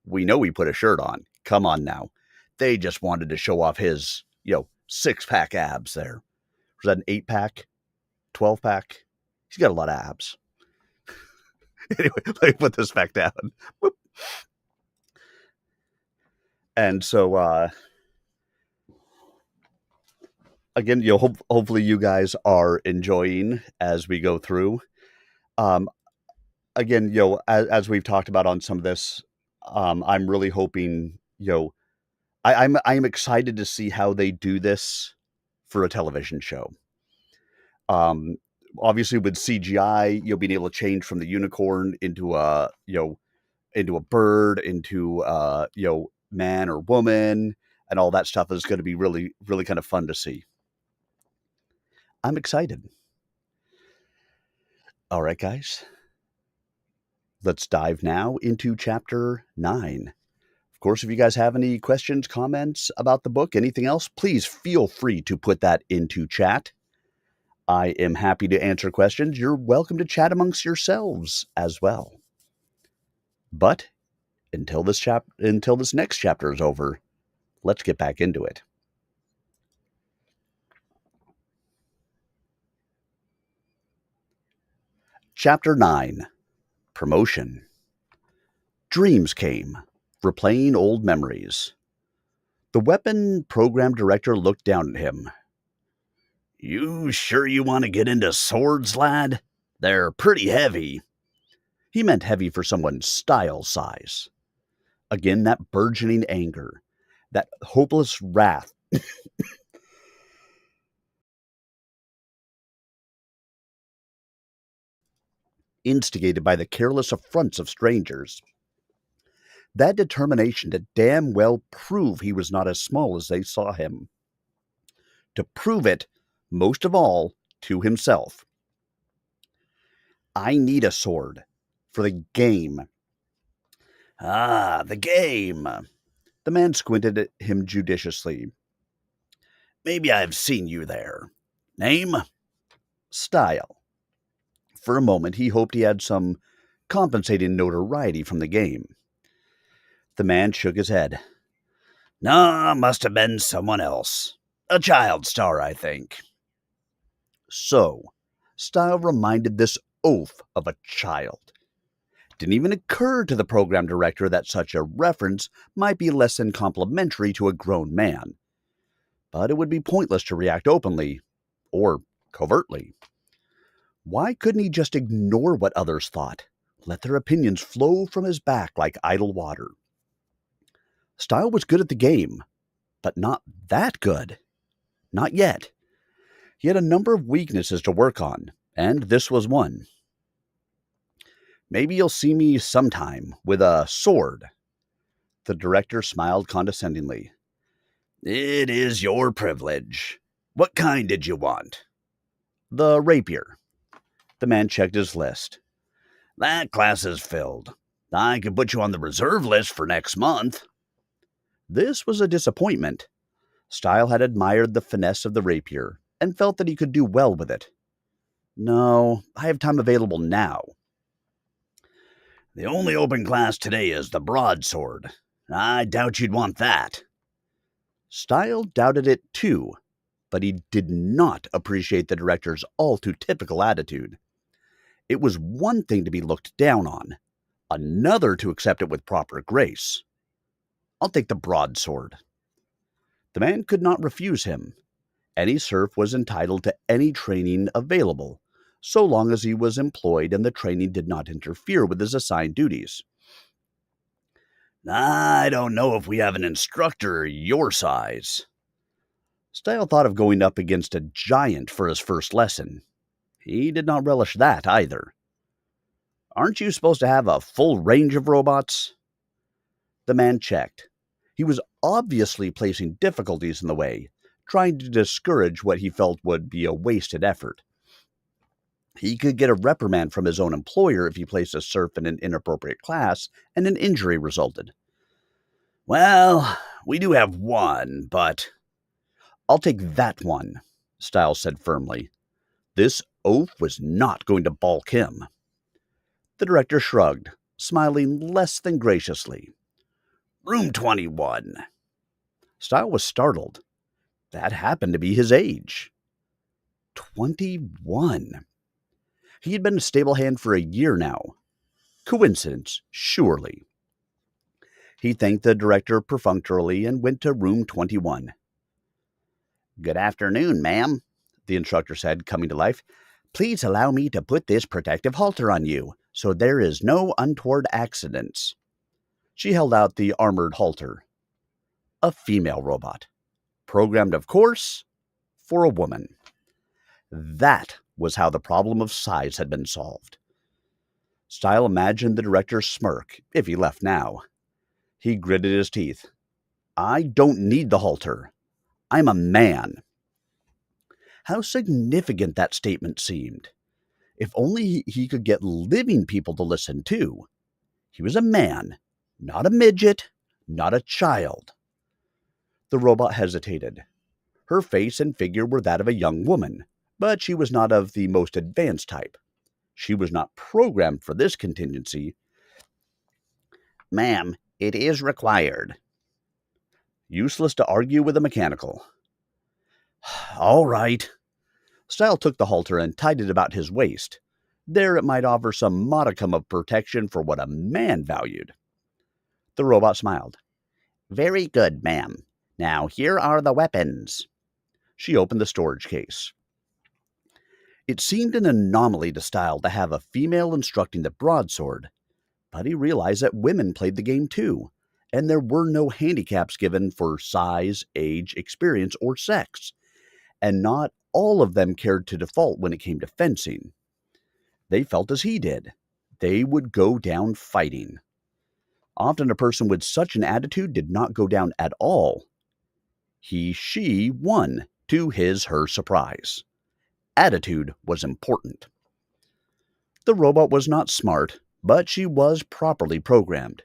Speaker 1: We know he put a shirt on. Come on now. They just wanted to show off his, 6-pack abs there. Was that an 8-pack? 12-pack? He's got a lot of abs. Anyway, let me put this back down. Whoop. And so, again, hopefully you guys are enjoying as we go through. Again, as we've talked about on some of this, I'm really hoping, I'm excited to see how they do this for a television show. Obviously with CGI, being able to change from the unicorn into a bird, into man or woman, and all that stuff is going to be really, really kind of fun to see. I'm excited. All right, guys. Let's dive now into chapter 9. Of course, if you guys have any questions, comments about the book, anything else, please feel free to put that into chat. I am happy to answer questions. You're welcome to chat amongst yourselves as well. But until this next chapter is over, let's get back into it. Chapter 9. Promotion. Dreams came, replaying old memories. The weapon program director looked down at him. You sure you want to get into swords, lad? They're pretty heavy. He meant heavy for someone's Stile size. Again, that burgeoning anger, that hopeless wrath. Instigated by the careless affronts of strangers. That determination to damn well prove he was not as small as they saw him. To prove it, most of all, to himself. I need a sword. For the game. Ah, the game. The man squinted at him judiciously. Maybe I've seen you there. Name? Stile. For a moment, he hoped he had some compensating notoriety from the game. The man shook his head. Nah, must have been someone else. A child star, I think. So, Stile reminded this oaf of a child. Didn't even occur to the program director that such a reference might be less than complimentary to a grown man. But it would be pointless to react openly, or covertly. Why couldn't he just ignore what others thought? Let their opinions flow from his back like idle water. Stile was good at the game, but not that good. Not yet. He had a number of weaknesses to work on, and this was one. Maybe you'll see me sometime with a sword. The director smiled condescendingly. It is your privilege. What kind did you want? The rapier. The man checked his list. That class is filled. I could put you on the reserve list for next month. This was a disappointment. Stile had admired the finesse of the rapier and felt that he could do well with it. No, I have time available now. The only open class today is the broadsword. I doubt you'd want that. Stile doubted it too, but he did not appreciate the director's all too typical attitude. It was one thing to be looked down on, another to accept it with proper grace. I'll take the broadsword. The man could not refuse him. Any serf was entitled to any training available, so long as he was employed and the training did not interfere with his assigned duties. I don't know if we have an instructor your size. Stile thought of going up against a giant for his first lesson. He did not relish that either. Aren't you supposed to have a full range of robots? The man checked. He was obviously placing difficulties in the way, trying to discourage what he felt would be a wasted effort. He could get a reprimand from his own employer if he placed a serf in an inappropriate class and an injury resulted. Well, we do have one, but I'll take that one, Stile said firmly. This oaf was not going to balk him. The director shrugged, smiling less than graciously. Room 21. Stile was startled. That happened to be his age. 21. He had been a stable hand for a year now. Coincidence, surely. He thanked the director perfunctorily and went to room 21. Good afternoon, ma'am, the instructor said, coming to life. Please allow me to put this protective halter on you, so there is no untoward accidents. She held out the armored halter. A female robot. Programmed, of course, for a woman. That was how the problem of size had been solved. Stile imagined the director's smirk, if he left now. He gritted his teeth. I don't need the halter. I'm a man. How significant that statement seemed. If only he could get living people to listen too. He was a man, not a midget, not a child. The robot hesitated. Her face and figure were that of a young woman, but she was not of the most advanced type. She was not programmed for this contingency. Ma'am, it is required. Useless to argue with a mechanical. All right. Stile took the halter and tied it about his waist. There it might offer some modicum of protection for what a man valued. The robot smiled. Very good, ma'am. Now here are the weapons. She opened the storage case. It seemed an anomaly to Stile to have a female instructing the broadsword, but he realized that women played the game too, and there were no handicaps given for size, age, experience, or sex, and not all of them cared to default when it came to fencing. They felt as he did. They would go down fighting. Often a person with such an attitude did not go down at all. She won, to her surprise. Attitude was important. The robot was not smart, but she was properly programmed.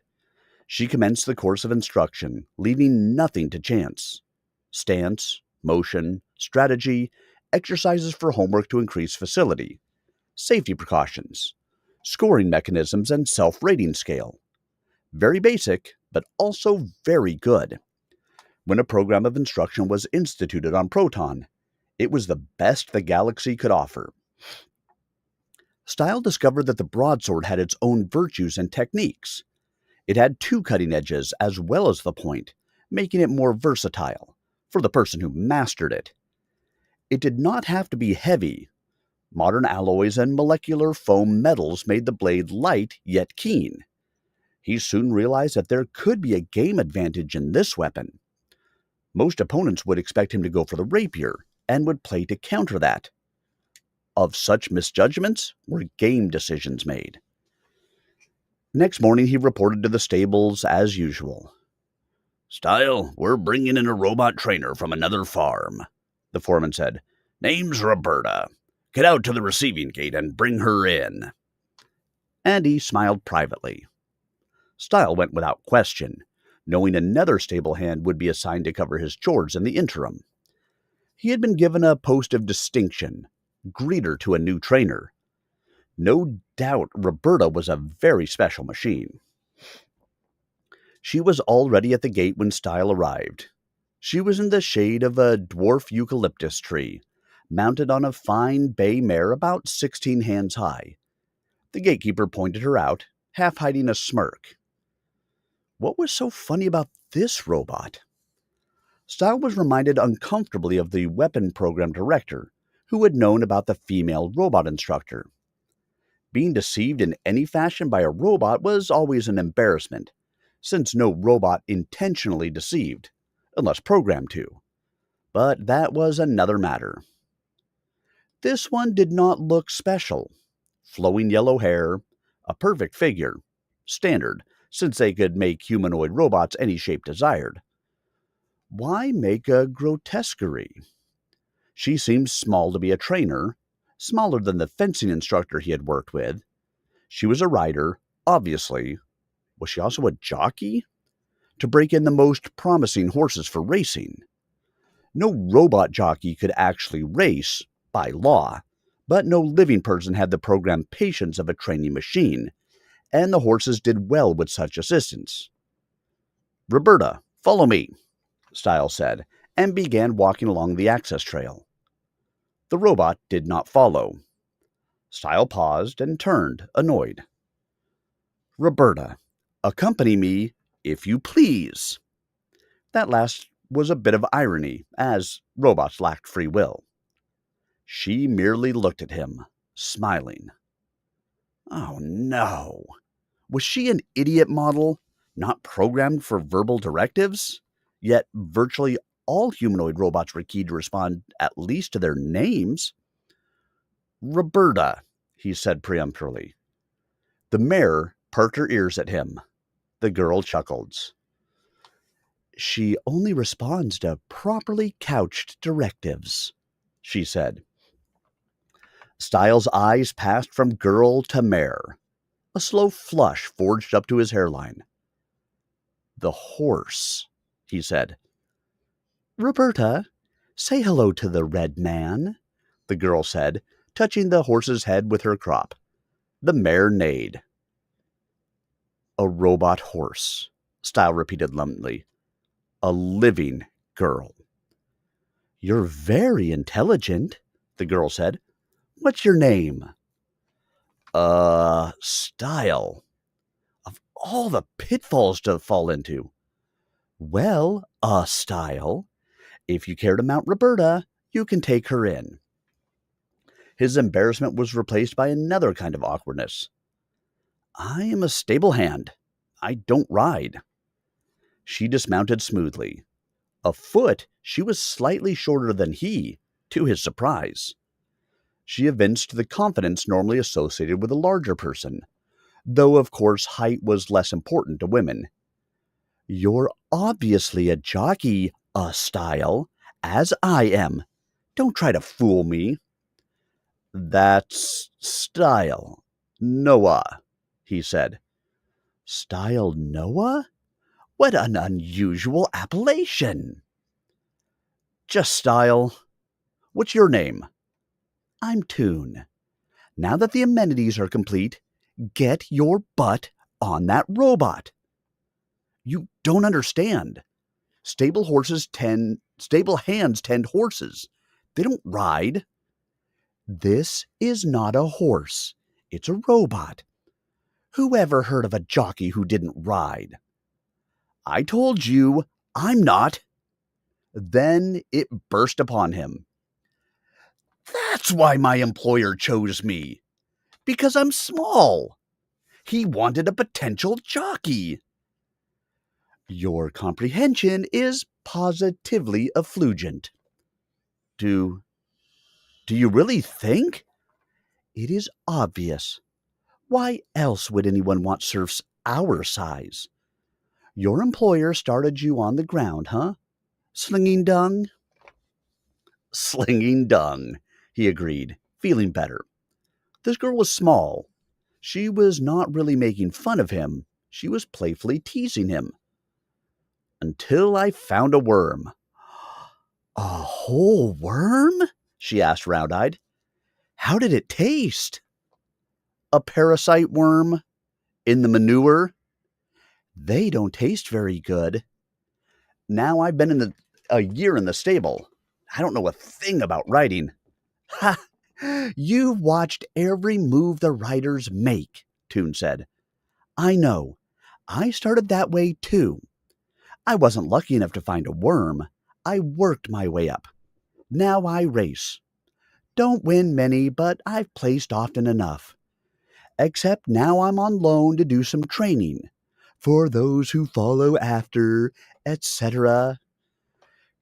Speaker 1: She commenced the course of instruction, leaving nothing to chance. Stance, motion, strategy, exercises for homework to increase facility, safety precautions, scoring mechanisms, and self-rating scale. Very basic, but also very good. When a program of instruction was instituted on Proton, it was the best the galaxy could offer. Stile discovered that the broadsword had its own virtues and techniques. It had two cutting edges as well as the point, making it more versatile for the person who mastered it. It did not have to be heavy. Modern alloys and molecular foam metals made the blade light yet keen. He soon realized that there could be a game advantage in this weapon. Most opponents would expect him to go for the rapier and would play to counter that. Of such misjudgments were game decisions made. Next morning he reported to the stables as usual. Stile, we're bringing in a robot trainer from another farm, the foreman said. Name's Roberta. Get out to the receiving gate and bring her in. And he smiled privately. Stile went without question, knowing another stable hand would be assigned to cover his chores in the interim. He had been given a post of distinction, greeter to a new trainer. No doubt Roberta was a very special machine. She was already at the gate when Stile arrived. She was in the shade of a dwarf eucalyptus tree, mounted on a fine bay mare about 16 hands high. The gatekeeper pointed her out, half hiding a smirk. What was so funny about this robot? Stile was reminded uncomfortably of the weapon program director, who had known about the female robot instructor. Being deceived in any fashion by a robot was always an embarrassment, since no robot intentionally deceived, unless programmed to. But that was another matter. This one did not look special. Flowing yellow hair, a perfect figure, standard, since they could make humanoid robots any shape desired. Why make a grotesquerie? She seemed small to be a trainer, smaller than the fencing instructor he had worked with. She was a rider, obviously. Was she also a jockey? To break in the most promising horses for racing. No robot jockey could actually race, by law, but no living person had the programmed patience of a training machine, and the horses did well with such assistance. "Roberta, follow me," Stile said, and began walking along the access trail. The robot did not follow. Stile paused and turned, annoyed. "Roberta, accompany me, if you please." That last was a bit of irony, as robots lacked free will. She merely looked at him, smiling. Oh no! Was she an idiot model, not programmed for verbal directives? Yet virtually all humanoid robots were keyed to respond at least to their names. "Roberta," he said peremptorily. The mare perked her ears at him. The girl chuckled. "She only responds to properly couched directives," she said. Stile's eyes passed from girl to mare. A slow flush forged up to his hairline. "The horse," he said. "Roberta, say hello to the red man," the girl said, touching the horse's head with her crop. The mare neighed. "A robot horse," Stile repeated numbly. "A living girl." "You're very intelligent," the girl said. "What's your name?" Stile. Of all the pitfalls to fall into. "Well, Stile, if you care to mount Roberta, you can take her in." His embarrassment was replaced by another kind of awkwardness. "I am a stable hand. I don't ride." She dismounted smoothly. Afoot, she was slightly shorter than he, to his surprise. She evinced the confidence normally associated with a larger person, though of course height was less important to women. "You're obviously a jockey, Stile, as I am. Don't try to fool me." "That's Stile. Noah," he said. "Stile Noah? What an unusual appellation." "Just Stile. What's your name?" "I'm Toon. Now that the amenities are complete, get your butt on that robot." "You don't understand. Stable hands tend horses. They don't ride." "This is not a horse. It's a robot. Who ever heard of a jockey who didn't ride?" "I told you, I'm not." Then it burst upon him. "That's why my employer chose me. Because I'm small. He wanted a potential jockey." "Your comprehension is positively effulgent." Do you really think?" "It is obvious. Why else would anyone want serfs our size? Your employer started you on the ground, huh? Slinging dung?" "Slinging dung," he agreed, feeling better. This girl was small. She was not really making fun of him. She was playfully teasing him. "Until I found a worm." "A whole worm?" she asked round-eyed. "How did it taste?" "A parasite worm. In the manure." "They don't taste very good." "Now I've been a year in the stable. I don't know a thing about riding." "Ha! You've watched every move the riders make," Toon said. I know. I started that way too. I wasn't lucky enough to find a worm. I worked my way up. Now I race. Don't win many, but I've placed often enough. Except now I'm on loan to do some training. For those who follow after, etc.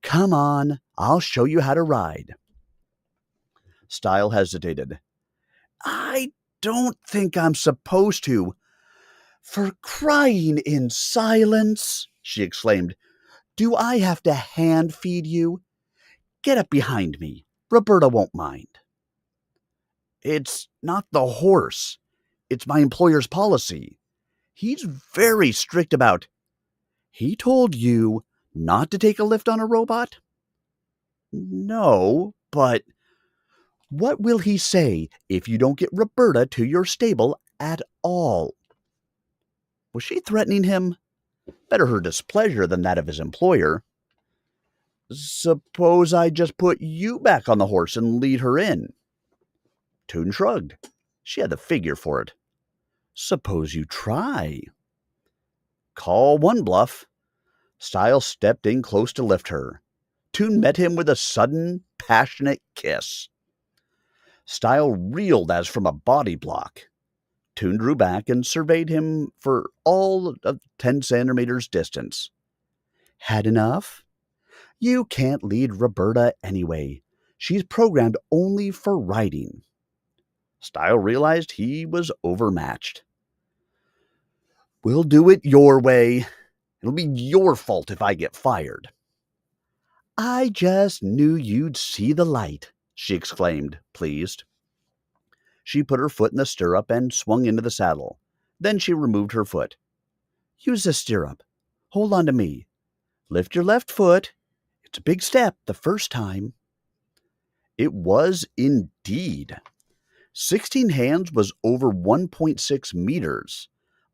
Speaker 1: Come on, I'll show you how to ride. Stile hesitated. I don't think I'm supposed to. For crying in silence, she exclaimed. Do I have to hand feed you? Get up behind me. Roberta won't mind. It's not the horse. It's my employer's policy. He's very strict about. He told you not to take a lift on a robot? No, but what will he say if you don't get Roberta to your stable at all? Was she threatening him? Better her displeasure than that of his employer. Suppose I just put you back on the horse and lead her in. Toon shrugged. She had the figure for it. Suppose you try. Call one bluff. Stile stepped in close to lift her. Toon met him with a sudden, passionate kiss. Stile reeled as from a body block. Toon drew back and surveyed him for all of 10 centimeters distance. Had enough? You can't lead Roberta anyway. She's programmed only for riding. Stile realized he was overmatched. We'll do it your way. It'll be your fault if I get fired. I just knew you'd see the light, she exclaimed, pleased. She put her foot in the stirrup and swung into the saddle. Then she removed her foot. Use the stirrup. Hold on to me. Lift your left foot. It's a big step the first time. It was indeed. 16 hands was over 1.6 meters,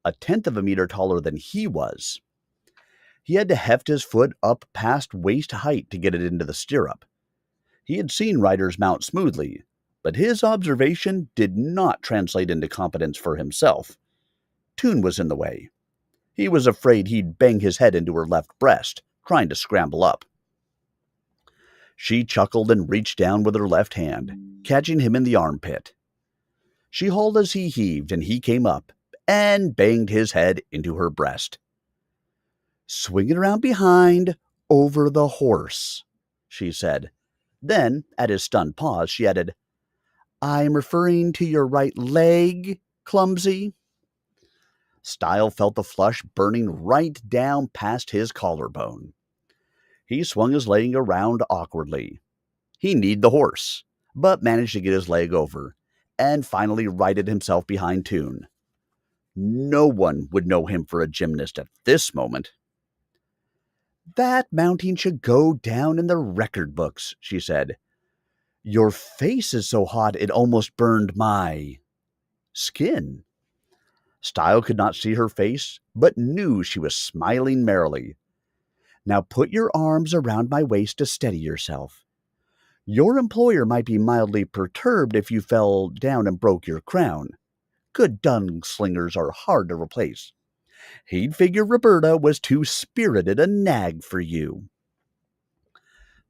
Speaker 1: a tenth of a meter taller than he was. He had to heft his foot up past waist height to get it into the stirrup. He had seen riders mount smoothly, but his observation did not translate into competence for himself. Toon was in the way. He was afraid he'd bang his head into her left breast, trying to scramble up. She chuckled and reached down with her left hand, catching him in the armpit. She hauled as he heaved, and he came up and banged his head into her breast. Swing it around behind, over the horse, she said. Then, at his stunned pause, she added, I'm referring to your right leg, clumsy. Stile felt the flush burning right down past his collarbone. He swung his leg around awkwardly. He kneed the horse, but managed to get his leg over, and finally righted himself behind Toon. No one would know him for a gymnast at this moment. That mounting should go down in the record books, she said. Your face is so hot it almost burned my skin. Stile could not see her face, but knew she was smiling merrily. Now put your arms around my waist to steady yourself. Your employer might be mildly perturbed if you fell down and broke your crown. Good gunslingers are hard to replace. He'd figure Roberta was too spirited a nag for you.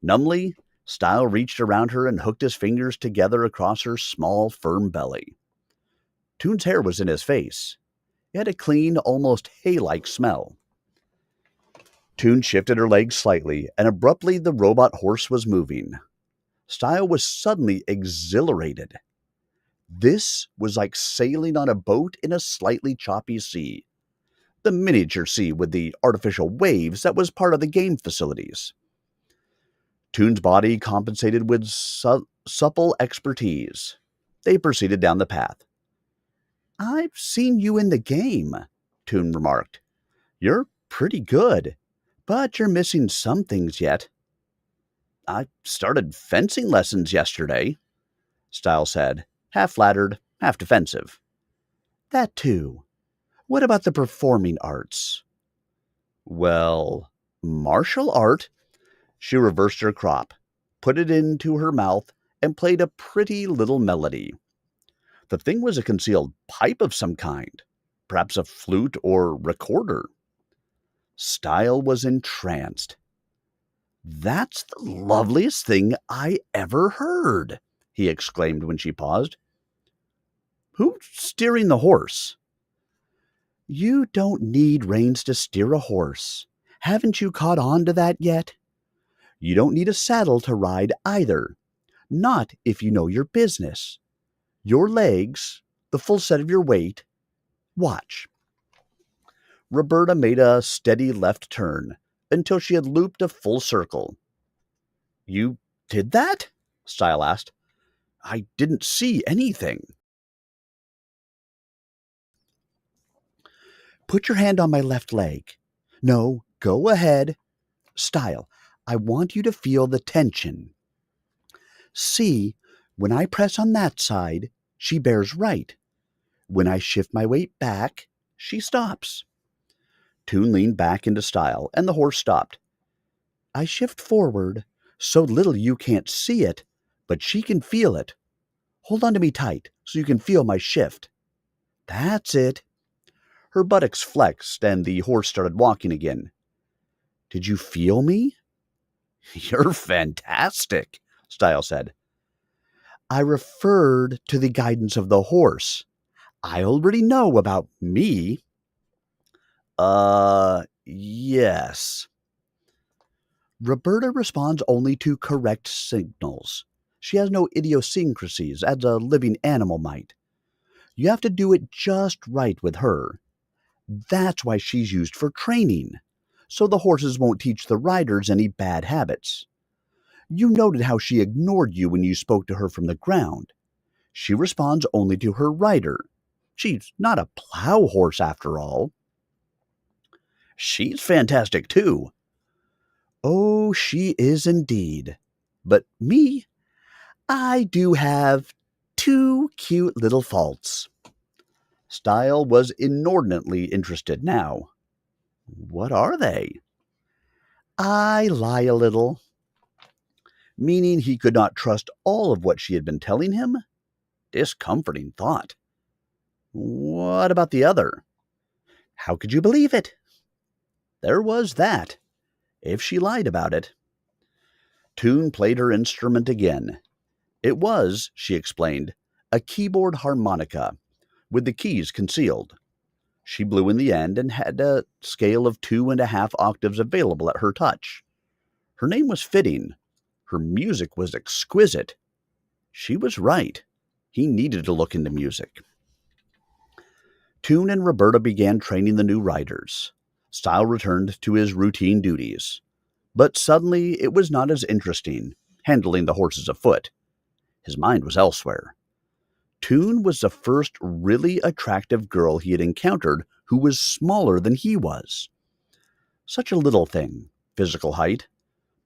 Speaker 1: Numbly, Stile reached around her and hooked his fingers together across her small, firm belly. Toon's hair was in his face. It had a clean, almost hay-like smell. Toon shifted her legs slightly, and abruptly the robot horse was moving. Stile was suddenly exhilarated. This was like sailing on a boat in a slightly choppy sea. The miniature sea with the artificial waves that was part of the game facilities. Toon's body compensated with supple expertise. They proceeded down the path. I've seen you in the game, Toon remarked. You're pretty good, but you're missing some things yet. I started fencing lessons yesterday, Stile said, half flattered, half defensive. That too. What about the performing arts? Well, martial art. She reversed her crop, put it into her mouth, and played a pretty little melody. The thing was a concealed pipe of some kind. perhaps a flute or recorder. Stile was entranced. "That's the loveliest thing I ever heard," he exclaimed when she paused. "Who's steering the horse?" "You don't need reins to steer a horse. Haven't you caught on to that yet? You don't need a saddle to ride either. Not if you know your business. Your legs, the full set of your weight. Watch." Roberta made a steady left turn until she had looped a full circle. "You did that?" Stile asked. "I didn't see anything." "Put your hand on my left leg. No, go ahead. Stile, I want you to feel the tension. See, when I press on that side, she bears right. When I shift my weight back, she stops." Toon leaned back into Stile, and the horse stopped. "I shift forward, so little you can't see it, but she can feel it. Hold on to me tight, so you can feel my shift. That's it." Her buttocks flexed, and the horse started walking again. "Did you feel me?" "You're fantastic," Stile said. "I referred to the guidance of the horse. I already know about me." Yes." "Roberta responds only to correct signals. She has no idiosyncrasies as a living animal might. You have to do it just right with her. That's why she's used for training, so the horses won't teach the riders any bad habits. You noted how she ignored you when you spoke to her from the ground. She responds only to her rider. She's not a plow horse after all." "She's fantastic too." "Oh, she is indeed. But me, I do have two cute little faults." Stile was inordinately interested now. "What are they?" "I lie a little." Meaning he could not trust all of what she had been telling him? Discomforting thought. "What about the other?" "How could you believe it?" There was that, if she lied about it. Toon played her instrument again. It was, she explained, a keyboard harmonica, with the keys concealed. She blew in the end and had a scale of 2.5 octaves available at her touch. Her name was fitting. Her music was exquisite. She was right. He needed to look into music. Toon and Roberta began training the new riders. Stile returned to his routine duties. But suddenly it was not as interesting, handling the horses afoot. His mind was elsewhere. Toon was the first really attractive girl he had encountered who was smaller than he was. Such a little thing, physical height,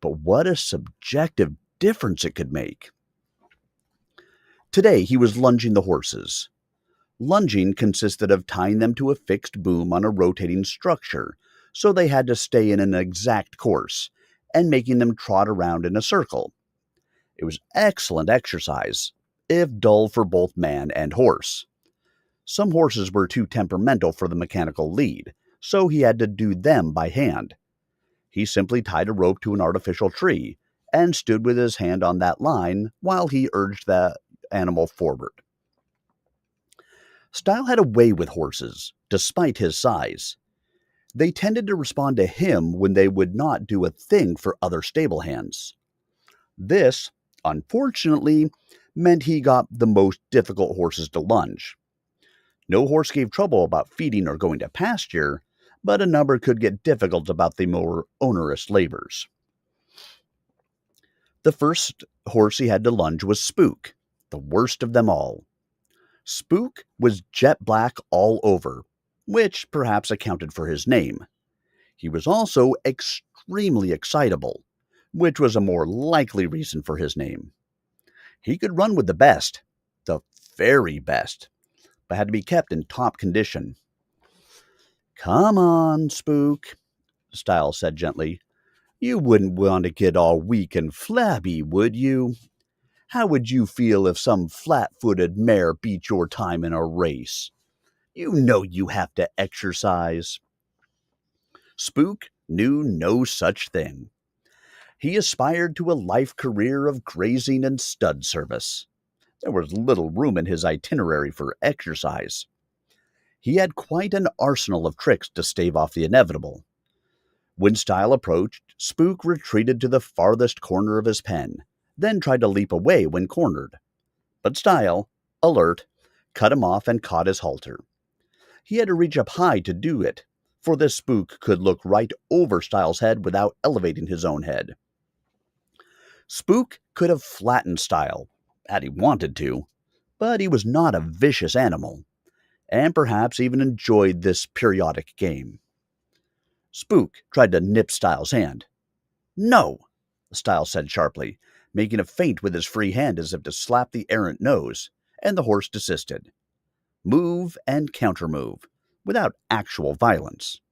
Speaker 1: but what a subjective difference it could make. Today he was lunging the horses. Lunging consisted of tying them to a fixed boom on a rotating structure, so they had to stay in an exact course, and making them trot around in a circle. It was excellent exercise, if dull for both man and horse. Some horses were too temperamental for the mechanical lead, so he had to do them by hand. He simply tied a rope to an artificial tree and stood with his hand on that line while he urged the animal forward. Stile had a way with horses, despite his size. They tended to respond to him when they would not do a thing for other stable hands. This, unfortunately, meant he got the most difficult horses to lunge. No horse gave trouble about feeding or going to pasture, but a number could get difficult about the more onerous labors. The first horse he had to lunge was Spook, the worst of them all. Spook was jet black all over, which perhaps accounted for his name. He was also extremely excitable, which was a more likely reason for his name. He could run with the best, the very best, but had to be kept in top condition. "Come on, Spook," Stile said gently. "You wouldn't want to get all weak and flabby, would you? How would you feel if some flat-footed mare beat your time in a race? You know you have to exercise. Spook knew no such thing. He aspired to a life career of grazing and stud service. There was little room in his itinerary for exercise. He had quite an arsenal of tricks to stave off the inevitable. When Stile approached, Spook retreated to the farthest corner of his pen, then tried to leap away when cornered. But Stile, alert, cut him off and caught his halter. He had to reach up high to do it, for this Spook could look right over Stile's head without elevating his own head. Spook could have flattened Stile, had he wanted to, but he was not a vicious animal, and perhaps even enjoyed this periodic game. Spook tried to nip Stile's hand. "No," Stile said sharply, making a feint with his free hand as if to slap the errant nose, and the horse desisted. Move and countermove, without actual violence.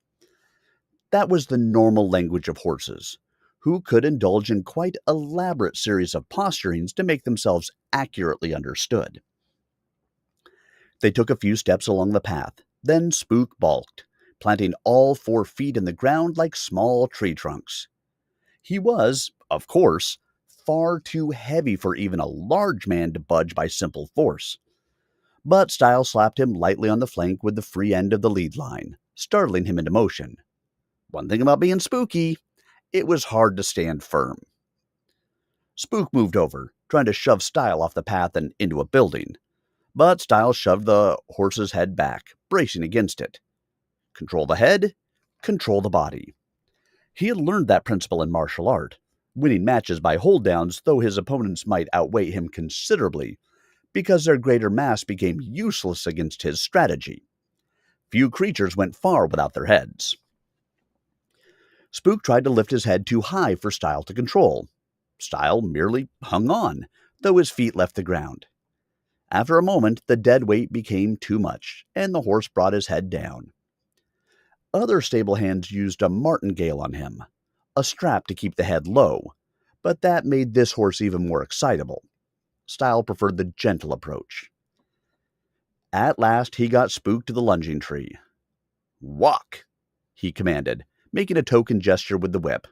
Speaker 1: That was the normal language of horses, who could indulge in quite elaborate series of posturings to make themselves accurately understood. They took a few steps along the path, then Spook balked, planting all 4 feet in the ground like small tree trunks. He was, of course, far too heavy for even a large man to budge by simple force. But Stile slapped him lightly on the flank with the free end of the lead line, startling him into motion. One thing about being spooky, it was hard to stand firm. Spook moved over, trying to shove Stile off the path and into a building, but Stile shoved the horse's head back, bracing against it. Control the head, control the body. He had learned that principle in martial art, winning matches by hold-downs, though his opponents might outweigh him considerably, because their greater mass became useless against his strategy. Few creatures went far without their heads. Spook tried to lift his head too high for Stile to control. Stile merely hung on, though his feet left the ground. After a moment, the dead weight became too much, and the horse brought his head down. Other stable hands used a martingale on him, a strap to keep the head low, but that made this horse even more excitable. Stile preferred the gentle approach. At last he got Spook to the lunging tree. "Walk," he commanded, making a token gesture with the whip.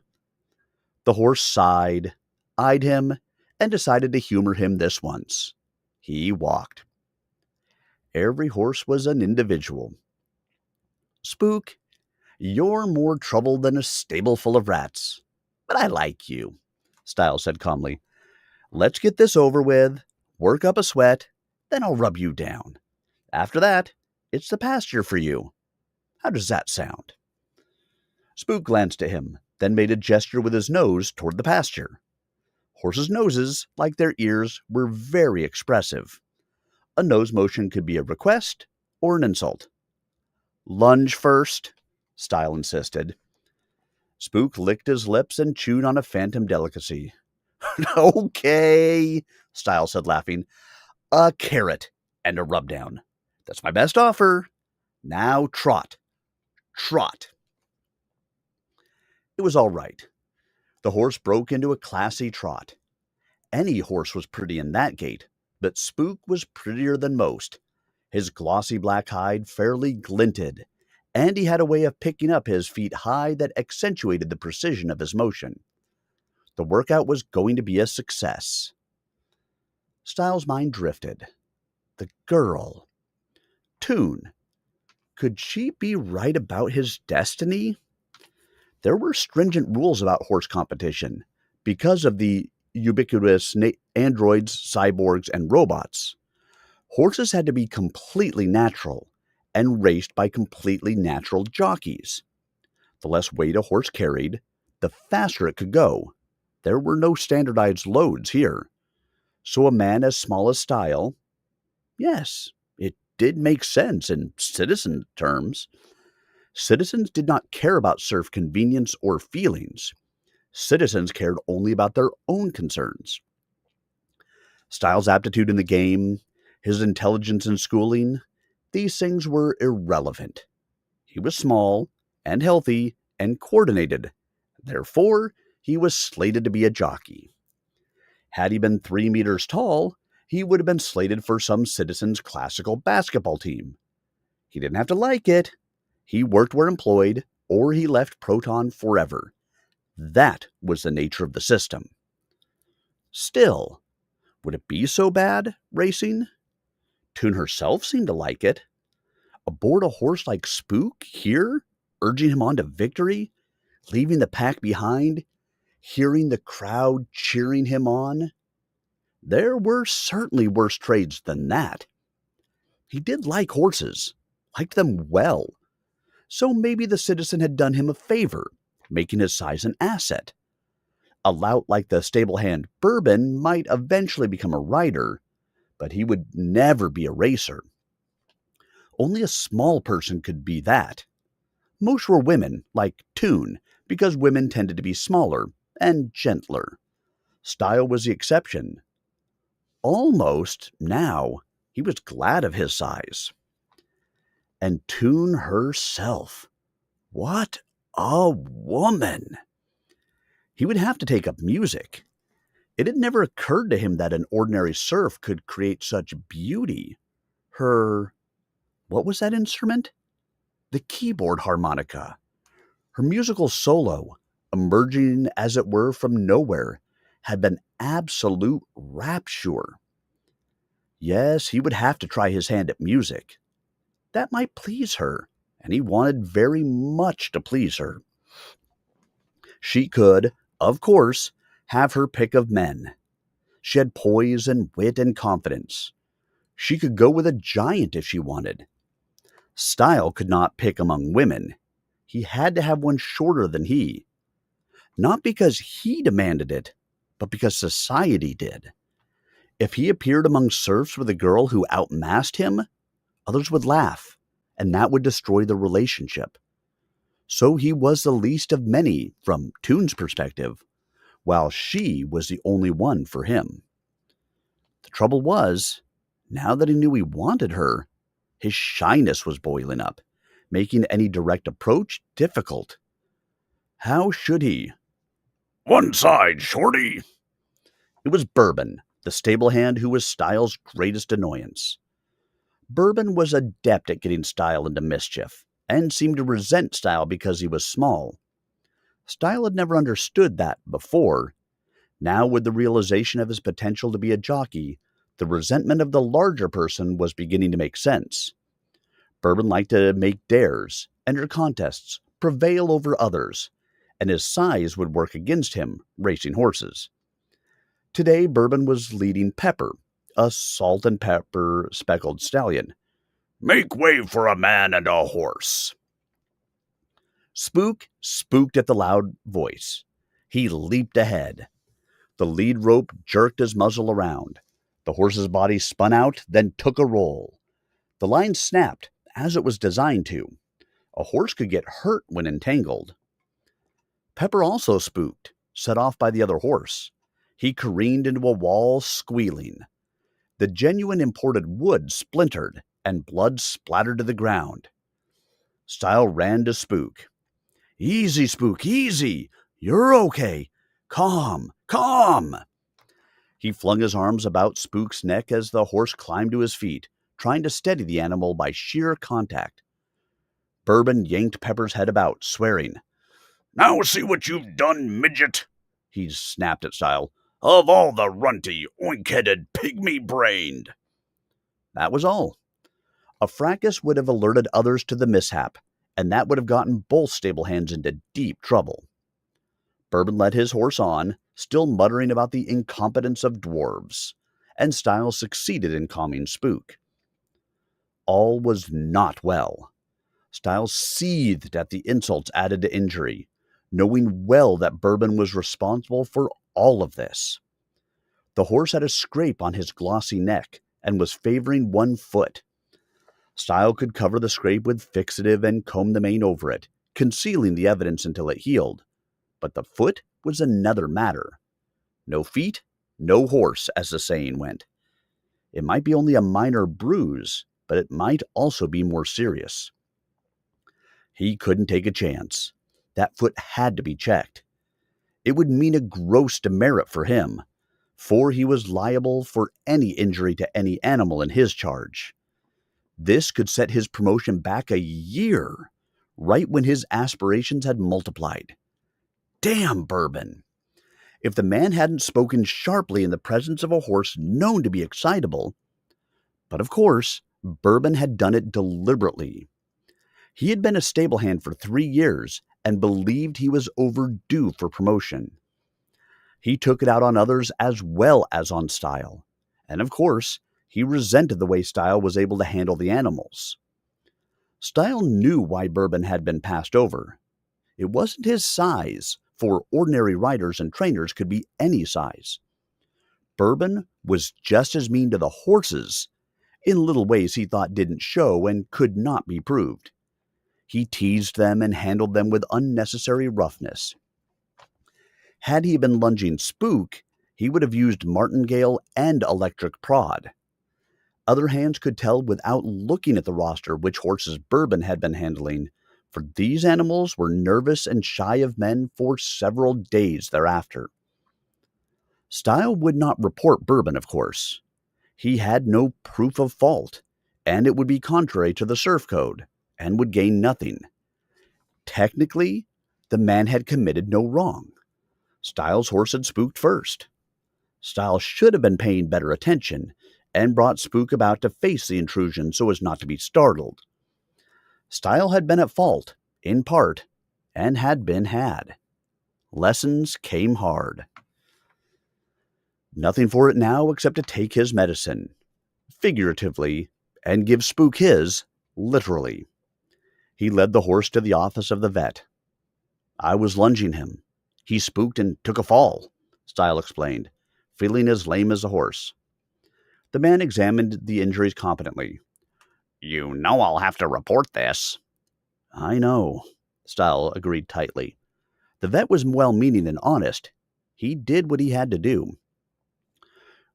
Speaker 1: The horse sighed, eyed him, and decided to humor him this once. He walked. Every horse was an individual. "Spook, you're more trouble than a stable full of rats. But I like you," Stile said calmly. "Let's get this over with, work up a sweat, then I'll rub you down. After that, it's the pasture for you. How does that sound?" Spook glanced at him, then made a gesture with his nose toward the pasture. Horses' noses, like their ears, were very expressive. A nose motion could be a request or an insult. "Lunge first," Stile insisted. Spook licked his lips and chewed on a phantom delicacy. "Okay," Stile said, laughing. "A carrot and a rubdown. That's my best offer. Now trot. Trot." It was all right. The horse broke into a classy trot. Any horse was pretty in that gait, but Spook was prettier than most. His glossy black hide fairly glinted, and he had a way of picking up his feet high that accentuated the precision of his motion. The workout was going to be a success. Stile's mind drifted. The girl. Toon. Could she be right about his destiny? There were stringent rules about horse competition because of the ubiquitous androids, cyborgs, and robots. Horses had to be completely natural and raced by completely natural jockeys. The less weight a horse carried, the faster it could go. There were no standardized loads here. So a man as small as Stile, yes, it did make sense in citizen terms. Citizens did not care about serf convenience or feelings. Citizens cared only about their own concerns. Stile's aptitude in the game, his intelligence in schooling, these things were irrelevant. He was small and healthy and coordinated. Therefore, he was slated to be a jockey. Had he been 3 meters tall, he would have been slated for some citizen's classical basketball team. He didn't have to like it. He worked where employed, or he left Proton forever. That was the nature of the system. Still, would it be so bad, racing? Toon herself seemed to like it. Aboard a horse like Spook here, urging him on to victory, leaving the pack behind, hearing the crowd cheering him on. There were certainly worse trades than that. He did like horses, liked them well, so maybe the citizen had done him a favor, making his size an asset. A lout like the stable hand Bourbon might eventually become a rider, but he would never be a racer. Only a small person could be that. Most were women, like Toon, because women tended to be smaller and gentler. Stile was the exception. Almost, now, he was glad of his size. And Toon herself. What a woman! He would have to take up music. It had never occurred to him that an ordinary serf could create such beauty. What was that instrument? The keyboard harmonica. Her musical solo, emerging as it were from nowhere, had been absolute rapture. Yes, he would have to try his hand at music. That might please her, and he wanted very much to please her. She could, of course, have her pick of men. She had poise and wit and confidence. She could go with a giant if she wanted. Stile could not pick among women. He had to have one shorter than he. Not because he demanded it, but because society did. If he appeared among serfs with a girl who outmassed him, others would laugh, and that would destroy the relationship. So he was the least of many from Toon's perspective, while she was the only one for him. The trouble was, now that he knew he wanted her, his shyness was boiling up, making any direct approach difficult. How should he? "One side, shorty!" It was Bourbon, the stable hand who was Stile's greatest annoyance. Bourbon was adept at getting Stile into mischief, and seemed to resent Stile because he was small. Stile had never understood that before. Now, with the realization of his potential to be a jockey, the resentment of the larger person was beginning to make sense. Bourbon liked to make dares, enter contests, prevail over others, and his size would work against him, racing horses. Today, Bourbon was leading Pepper, a salt and pepper speckled stallion. "Make way for a man and a horse." Spook spooked at the loud voice. He leaped ahead. The lead rope jerked his muzzle around. The horse's body spun out, then took a roll. The line snapped, as it was designed to. A horse could get hurt when entangled. Pepper also spooked, set off by the other horse. He careened into a wall, squealing. The genuine imported wood splintered, and blood splattered to the ground. Stile ran to Spook. "Easy, Spook, easy! You're okay! Calm, calm!" He flung his arms about Spook's neck as the horse climbed to his feet, trying to steady the animal by sheer contact. Bourbon yanked Pepper's head about, swearing. "Now see what you've done, midget!" he snapped at Stile. "Of all the runty, oink-headed, pygmy-brained!" That was all. A fracas would have alerted others to the mishap, and that would have gotten both stable hands into deep trouble. Bourbon led his horse on, still muttering about the incompetence of dwarves, and Stile succeeded in calming Spook. All was not well. Stile seethed at the insults added to injury, knowing well that Bourbon was responsible for all of this. The horse had a scrape on his glossy neck and was favoring one foot. Stile could cover the scrape with fixative and comb the mane over it, concealing the evidence until it healed. But the foot was another matter. No feet, no horse, as the saying went. It might be only a minor bruise, but it might also be more serious. He couldn't take a chance. That foot had to be checked. It would mean a gross demerit for him, for he was liable for any injury to any animal in his charge. This could set his promotion back a year, right when his aspirations had multiplied. Damn Bourbon! If the man hadn't spoken sharply in the presence of a horse known to be excitable, but of course, Bourbon had done it deliberately. He had been a stable hand for 3 years and believed he was overdue for promotion. He took it out on others as well as on Stile, and of course, he resented the way Stile was able to handle the animals. Stile knew why Bourbon had been passed over. It wasn't his size, for ordinary riders and trainers could be any size. Bourbon was just as mean to the horses, in little ways he thought didn't show and could not be proved. He teased them and handled them with unnecessary roughness. Had he been lunging Spook, he would have used martingale and electric prod. Other hands could tell without looking at the roster which horses Bourbon had been handling, for these animals were nervous and shy of men for several days thereafter. Stile would not report Bourbon, of course. He had no proof of fault, and it would be contrary to the surf code, and would gain nothing. Technically, the man had committed no wrong. Stile's horse had spooked first. Stile should have been paying better attention, and brought Spook about to face the intrusion so as not to be startled. Stile had been at fault, in part, and had been had. Lessons came hard. Nothing for it now except to take his medicine, figuratively, and give Spook his, literally. He led the horse to the office of the vet. I was lunging him. He spooked and took a fall, Stile explained, feeling as lame as a horse. The man examined the injuries competently. You know I'll have to report this. I know, Stile agreed tightly. The vet was well-meaning and honest. He did what he had to do.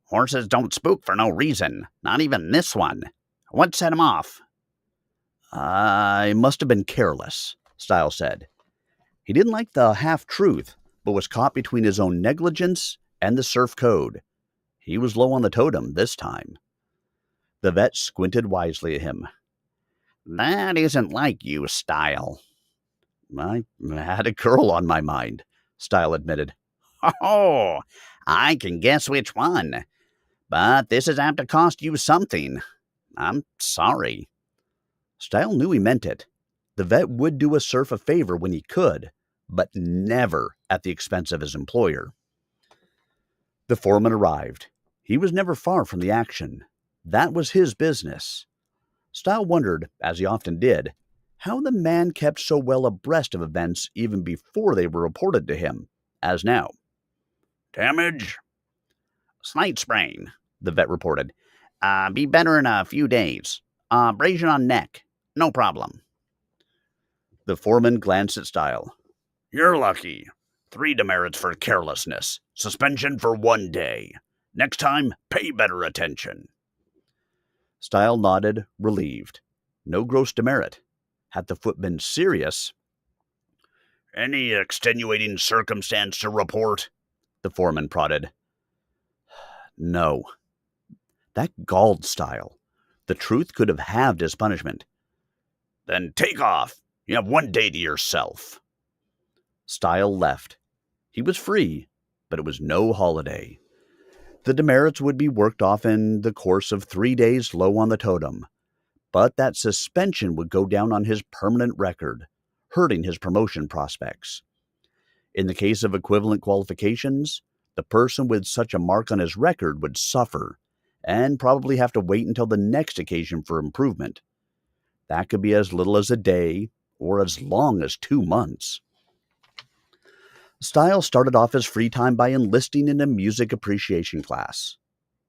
Speaker 1: Horses don't spook for no reason, not even this one. What set him off? I must have been careless, Stile said. He didn't like the half-truth, but was caught between his own negligence and the surf code. He was low on the totem this time. The vet squinted wisely at him. That isn't like you, Stile. I had a girl on my mind, Stile admitted. Oh, I can guess which one. But this is apt to cost you something. I'm sorry. Stile knew he meant it. The vet would do a surf a favor when he could, but never at the expense of his employer. The foreman arrived. He was never far from the action. That was his business. Stile wondered, as he often did, how the man kept so well abreast of events even before they were reported to him, as now. Damage? Slight sprain, the vet reported. Be better in a few days. Abrasion on neck. No problem. The foreman glanced at Stile. You're lucky. 3 demerits for carelessness. Suspension for 1 day. Next time, pay better attention. Stile nodded, relieved. No gross demerit. Had the foot been serious... Any extenuating circumstance to report? The foreman prodded. No. That galled Stile. The truth could have halved his punishment. Then take off. You have 1 day to yourself. Stile left. He was free, but it was no holiday. The demerits would be worked off in the course of 3 days low on the totem, but that suspension would go down on his permanent record, hurting his promotion prospects. In the case of equivalent qualifications, the person with such a mark on his record would suffer, and probably have to wait until the next occasion for improvement. That could be as little as a day, or as long as 2 months. Stile started off his free time by enlisting in a music appreciation class.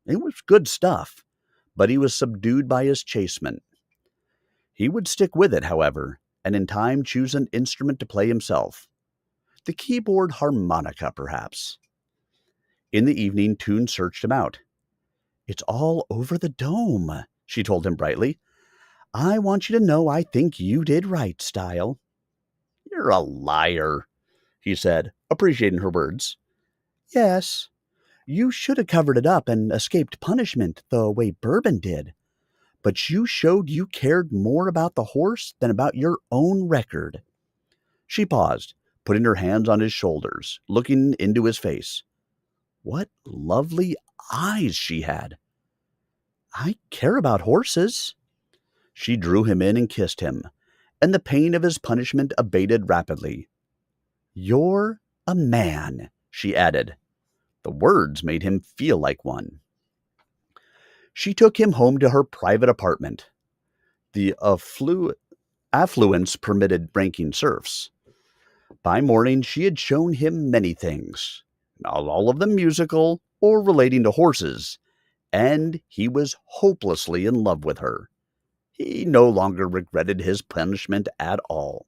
Speaker 1: It was good stuff, but he was subdued by his chasement. He would stick with it, however, and in time choose an instrument to play himself. The keyboard harmonica, perhaps. In the evening, Toon searched him out. It's all over the dome, she told him brightly. I want you to know I think you did right, Stile. You're a liar, he said, appreciating her words. Yes, you should have covered it up and escaped punishment the way Bourbon did. but you showed you cared more about the horse than about your own record." She paused, putting her hands on his shoulders, looking into his face. What lovely eyes she had. "I care about horses." She drew him in and kissed him, and the pain of his punishment abated rapidly. "You're a man," she added. The words made him feel like one. She took him home to her private apartment. The affluence permitted ranking serfs. By morning, she had shown him many things, not all of them musical or relating to horses, and he was hopelessly in love with her. He no longer regretted his punishment at all.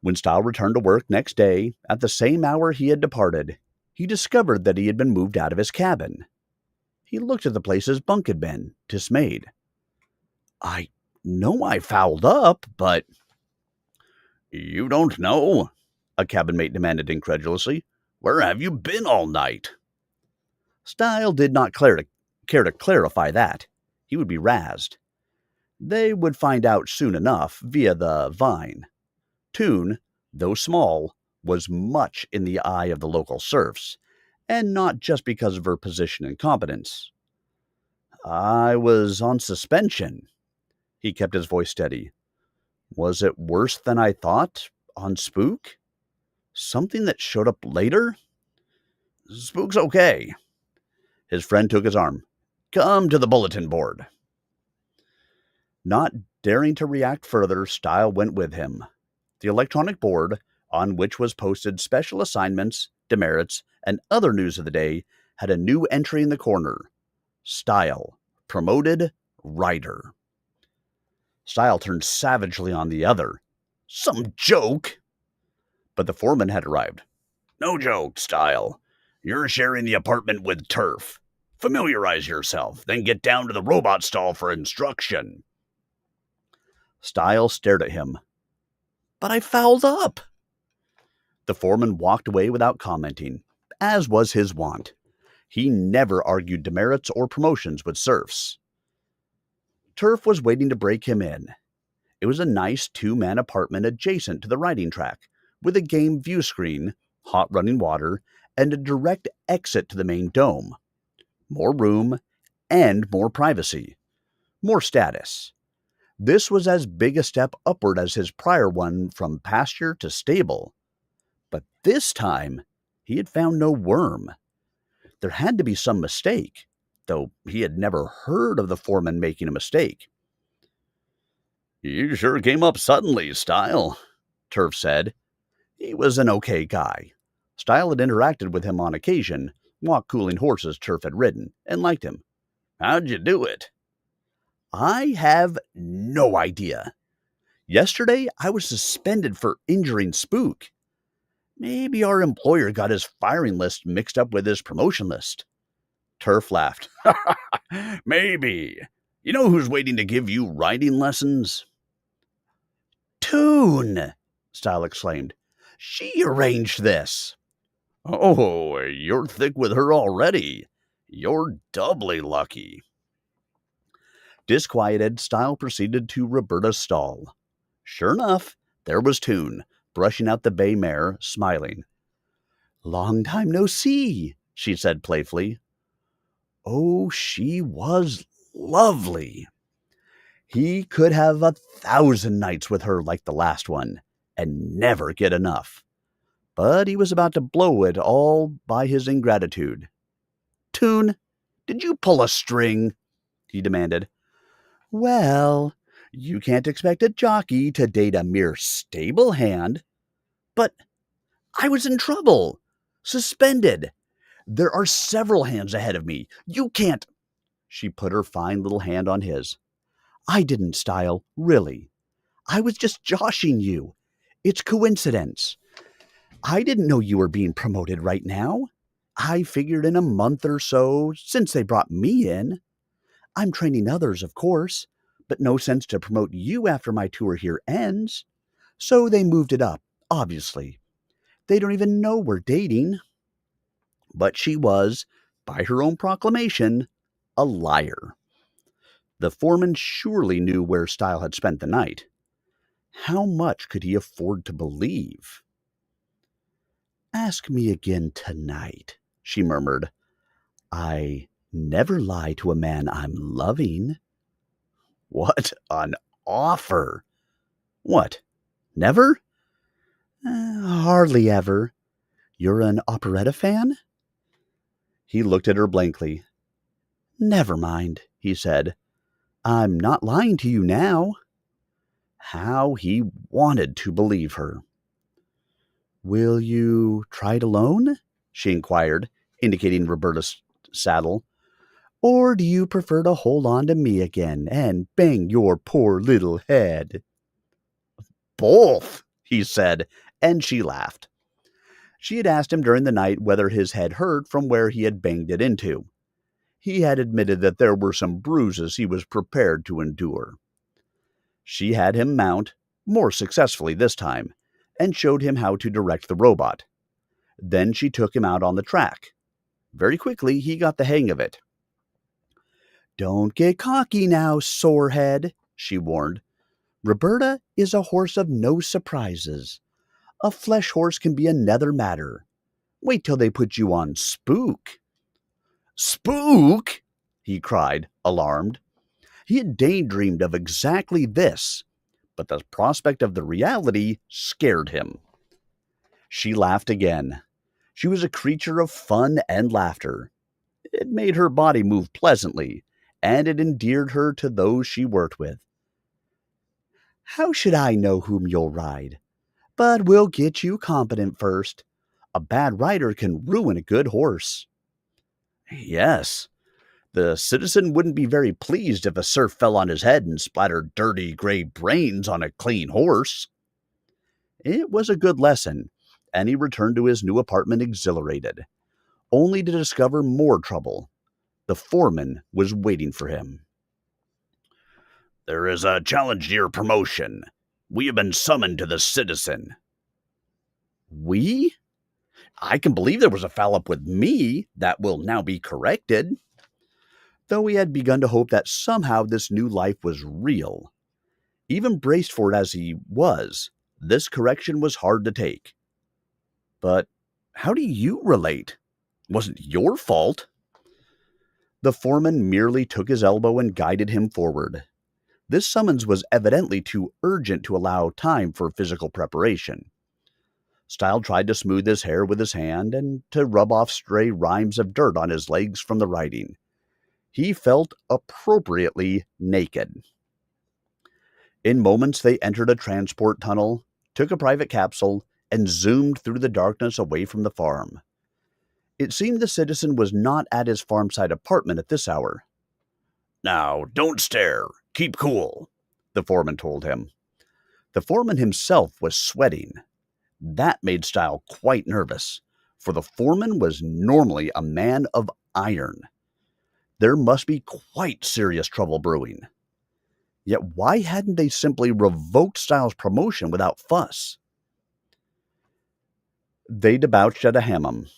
Speaker 1: When Stile returned to work next day, at the same hour he had departed, he discovered that he had been moved out of his cabin. He looked at the place his bunk had been, dismayed. "I know I fouled up, but—" "You don't know?" a cabin mate demanded incredulously. "Where have you been all night?" Stile did not care to clarify that. He would be razzed. They would find out soon enough via the vine. Toon, though small, was much in the eye of the local serfs, and not just because of her position and competence. "I was on suspension." He kept his voice steady. "Was it worse than I thought? On Spook? Something that showed up later?" "Spook's okay." His friend took his arm. "Come to the bulletin board." Not daring to react further, Stile went with him. The electronic board, on which was posted special assignments, demerits, and other news of the day, had a new entry in the corner. Stile, promoted, writer. Stile turned savagely on the other. "Some joke!" But the foreman had arrived. "No joke, Stile. You're sharing the apartment with Turf. Familiarize yourself, then get down to the robot stall for instruction." Stile stared at him. "But I fouled up." The foreman walked away without commenting, as was his wont. He never argued demerits or promotions with serfs. Turf was waiting to break him in. It was a nice two-man apartment adjacent to the riding track, with a game view screen, hot running water, and a direct exit to the main dome. More room and more privacy. More status. This was as big a step upward as his prior one from pasture to stable. But this time, he had found no worm. There had to be some mistake, though he had never heard of the foreman making a mistake. "You sure came up suddenly, Stile," Turf said. He was an okay guy. Stile had interacted with him on occasion, walk-cooling horses Turf had ridden, and liked him. "How'd you do it?" "I have no idea. Yesterday, I was suspended for injuring Spook. Maybe our employer got his firing list mixed up with his promotion list." Turf laughed. "Maybe. You know who's waiting to give you riding lessons?" "Toon!" Stile exclaimed. "She arranged this." "Oh, you're thick with her already. You're doubly lucky." Disquieted, Stile proceeded to Roberta's stall. Sure enough, there was Toon, brushing out the bay mare, smiling. "Long time no see," she said playfully. Oh, she was lovely. He could have 1,000 nights with her like the last one, and never get enough. But he was about to blow it all by his ingratitude. "Toon, did you pull a string?" he demanded. "Well, you can't expect a jockey to date a mere stable hand." "But I was in trouble. Suspended. There are several hands ahead of me. You can't—" She put her fine little hand on his. "I didn't, Stile, really. I was just joshing you. It's coincidence. I didn't know you were being promoted right now. I figured in a month or so, since they brought me in. I'm training others, of course, but no sense to promote you after my tour here ends. So they moved it up, obviously. They don't even know we're dating." But she was, by her own proclamation, a liar. The foreman surely knew where Stile had spent the night. How much could he afford to believe? "Ask me again tonight," she murmured. "I never lie to a man I'm loving." What an offer! What, never? Hardly ever. You're an operetta fan?" He looked at her blankly. "Never mind," he said. "I'm not lying to you now." How he wanted to believe her. "Will you try it alone?" she inquired, indicating Roberta's saddle. "Or do you prefer to hold on to me again and bang your poor little head?" "Both," he said, and she laughed. She had asked him during the night whether his head hurt from where he had banged it into. He had admitted that there were some bruises he was prepared to endure. She had him mount, more successfully this time, and showed him how to direct the robot. Then she took him out on the track. Very quickly, he got the hang of it. "Don't get cocky now, sorehead," she warned. "Roberta is a horse of no surprises. A flesh horse can be another matter. Wait till they put you on Spook." "Spook?" he cried, alarmed. He had daydreamed of exactly this, but the prospect of the reality scared him. She laughed again. She was a creature of fun and laughter. It made her body move pleasantly, and it endeared her to those she worked with. "How should I know whom you'll ride? But we'll get you competent first. A bad rider can ruin a good horse." Yes, the citizen wouldn't be very pleased if a surf fell on his head and splattered dirty gray brains on a clean horse. It was a good lesson, and he returned to his new apartment exhilarated, only to discover more trouble. The foreman was waiting for him. "There is a challenge to your promotion. We have been summoned to the citizen." "We? I can believe there was a foul-up with me. That will now be corrected." Though he had begun to hope that somehow this new life was real. Even braced for it as he was, this correction was hard to take. "But how do you relate? Wasn't your fault." The foreman merely took his elbow and guided him forward. This summons was evidently too urgent to allow time for physical preparation. Stile tried to smooth his hair with his hand and to rub off stray rimes of dirt on his legs from the riding. He felt appropriately naked. In moments, they entered a transport tunnel, took a private capsule, and zoomed through the darkness away from the farm. It seemed the citizen was not at his farmside apartment at this hour. "Now, don't stare. Keep cool," the foreman told him. The foreman himself was sweating. That made Stile quite nervous, for the foreman was normally a man of iron. There must be quite serious trouble brewing. Yet why hadn't they simply revoked Stile's promotion without fuss? They debouched at a hammam.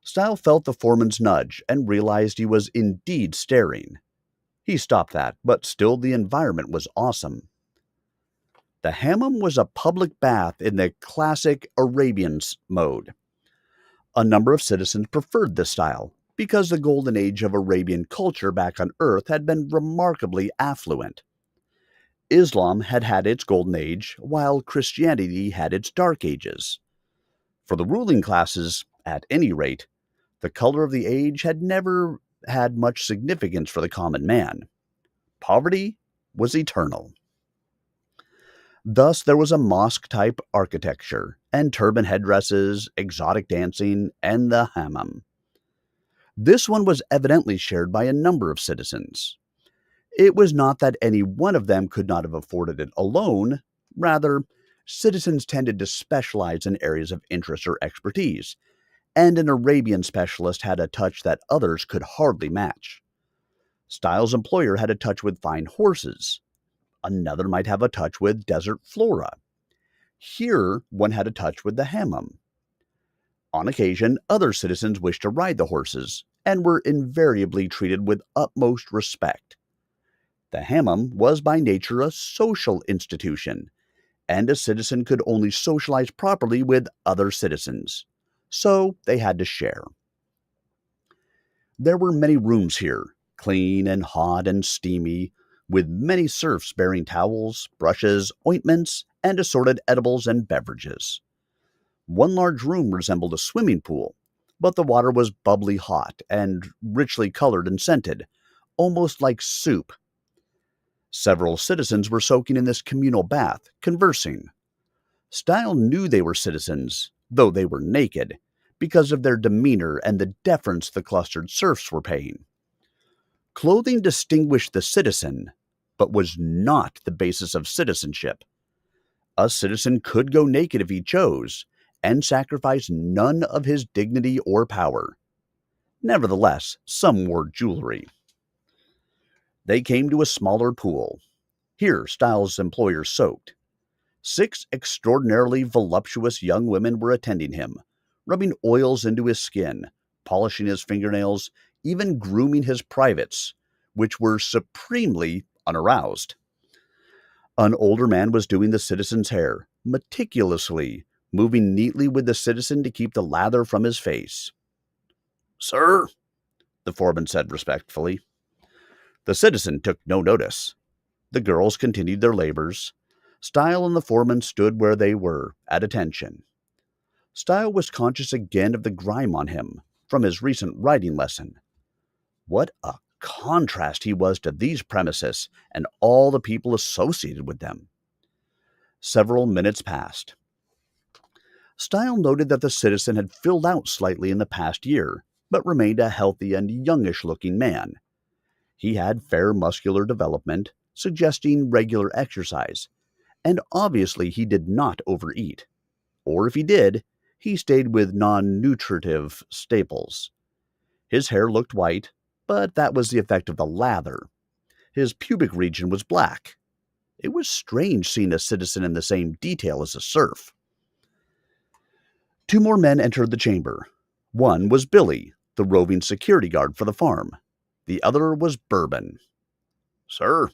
Speaker 1: Stile felt the foreman's nudge and realized he was indeed staring. He stopped that, but still the environment was awesome. The hammam was a public bath in the classic Arabian mode. A number of citizens preferred this style because the golden age of Arabian culture back on Earth had been remarkably affluent. Islam had had its golden age, while Christianity had its dark ages. For the ruling classes, at any rate, the color of the age had never had much significance for the common man. Poverty was eternal. Thus, there was a mosque-type architecture, and turban headdresses, exotic dancing, and the hammam. This one was evidently shared by a number of citizens. It was not that any one of them could not have afforded it alone. Rather, citizens tended to specialize in areas of interest or expertise, and an Arabian specialist had a touch that others could hardly match. Stile's employer had a touch with fine horses. Another might have a touch with desert flora. Here, one had a touch with the hammam. On occasion, other citizens wished to ride the horses, and were invariably treated with utmost respect. The hammam was by nature a social institution, and a citizen could only socialize properly with other citizens. So they had to share. There were many rooms here, clean and hot and steamy, with many serfs bearing towels, brushes, ointments, and assorted edibles and beverages. One large room resembled a swimming pool, but the water was bubbly hot and richly colored and scented, almost like soup. Several citizens were soaking in this communal bath, conversing. Stile knew they were citizens, though they were naked, because of their demeanor and the deference the clustered serfs were paying. Clothing distinguished the citizen, but was not the basis of citizenship. A citizen could go naked if he chose, and sacrifice none of his dignity or power. Nevertheless, some wore jewelry. They came to a smaller pool. Here, Stile's employer soaked. 6 extraordinarily voluptuous young women were attending him, rubbing oils into his skin, polishing his fingernails, even grooming his privates, which were supremely unaroused. An older man was doing the citizen's hair, meticulously, moving neatly with the citizen to keep the lather from his face. "Sir," the foreman said respectfully. The citizen took no notice. The girls continued their labors. Stile and the foreman stood where they were, at attention. Stile was conscious again of the grime on him, from his recent writing lesson. What a contrast he was to these premises and all the people associated with them. Several minutes passed. Stile noted that the citizen had filled out slightly in the past year, but remained a healthy and youngish-looking man. He had fair muscular development, suggesting regular exercise, and obviously he did not overeat. Or if he did, he stayed with non-nutritive staples. His hair looked white, but that was the effect of the lather. His pubic region was black. It was strange seeing a citizen in the same detail as a serf. 2 more men entered the chamber. One was Billy, the roving security guard for the farm. The other was Bourbon. "Sir,"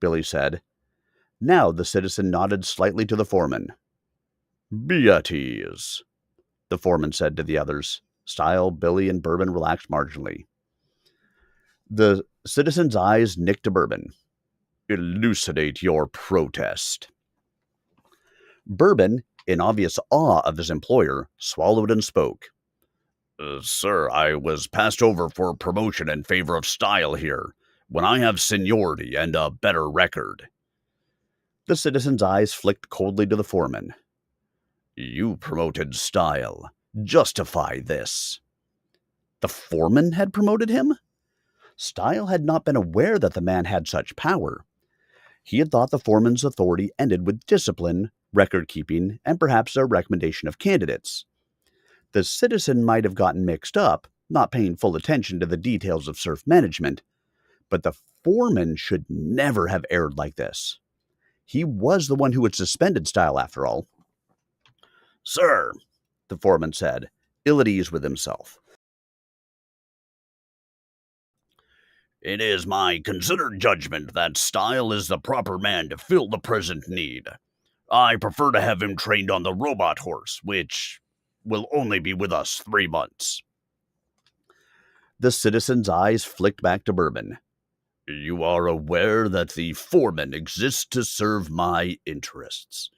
Speaker 1: Billy said. Now the citizen nodded slightly to the foreman. "Be at ease," the foreman said to the others. Stile, Billy, and Bourbon relaxed marginally. The citizen's eyes nicked to Bourbon. "Elucidate your protest." Bourbon, in obvious awe of his employer, swallowed and spoke. "Sir, I was passed over for promotion in favor of Stile here, when I have seniority and a better record." The citizen's eyes flicked coldly to the foreman. "You promoted Stile. Justify this." The foreman had promoted him? Stile had not been aware that the man had such power. He had thought the foreman's authority ended with discipline, record-keeping, and perhaps a recommendation of candidates. The citizen might have gotten mixed up, not paying full attention to the details of serf management, but the foreman should never have erred like this. He was the one who had suspended Stile, after all. "Sir," the foreman said, ill at ease with himself, "it is my considered judgment that Stile is the proper man to fill the present need. I prefer to have him trained on the robot horse, which will only be with us 3 months. The citizen's eyes flicked back to Bourbon. "You are aware that the foreman exists to serve my interests.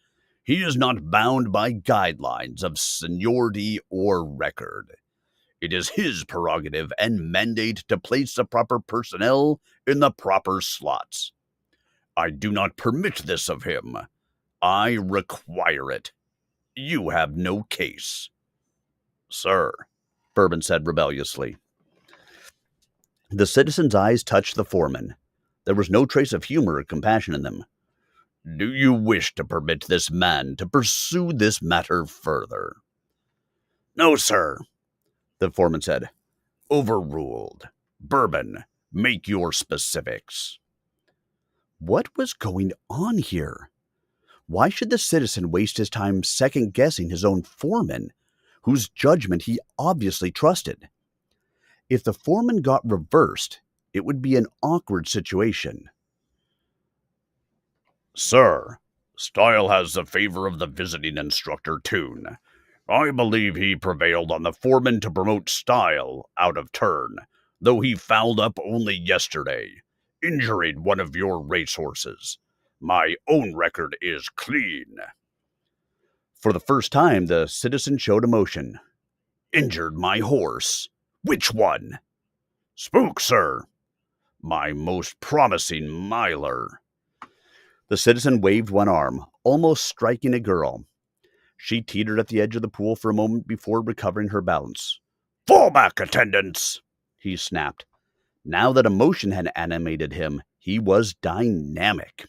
Speaker 1: He is not bound by guidelines of seniority or record. It is his prerogative and mandate to place the proper personnel in the proper slots. I do not permit this of him. I require it. You have no case." "Sir," Bourbon said rebelliously. The citizen's eyes touched the foreman. There was no trace of humor or compassion in them. "Do you wish to permit this man to pursue this matter further?" "No, sir," the foreman said. "Overruled. Bourbon, make your specifics." What was going on here? Why should the citizen waste his time second-guessing his own foreman, whose judgment he obviously trusted? If the foreman got reversed, it would be an awkward situation.
Speaker 2: Sir, Stile has the favor of the visiting instructor, Toon. I believe he prevailed on the foreman to promote Stile out of turn, though he fouled up only yesterday, injuring one of your racehorses. My own record is clean.
Speaker 1: For the first time, the citizen showed emotion.
Speaker 2: Injured my horse. Which one? Spook, sir. My most promising miler.
Speaker 1: The citizen waved one arm, almost striking a girl. She teetered at the edge of the pool for a moment before recovering her balance.
Speaker 2: Fall back, attendants,
Speaker 1: he snapped. Now that emotion had animated him, he was dynamic.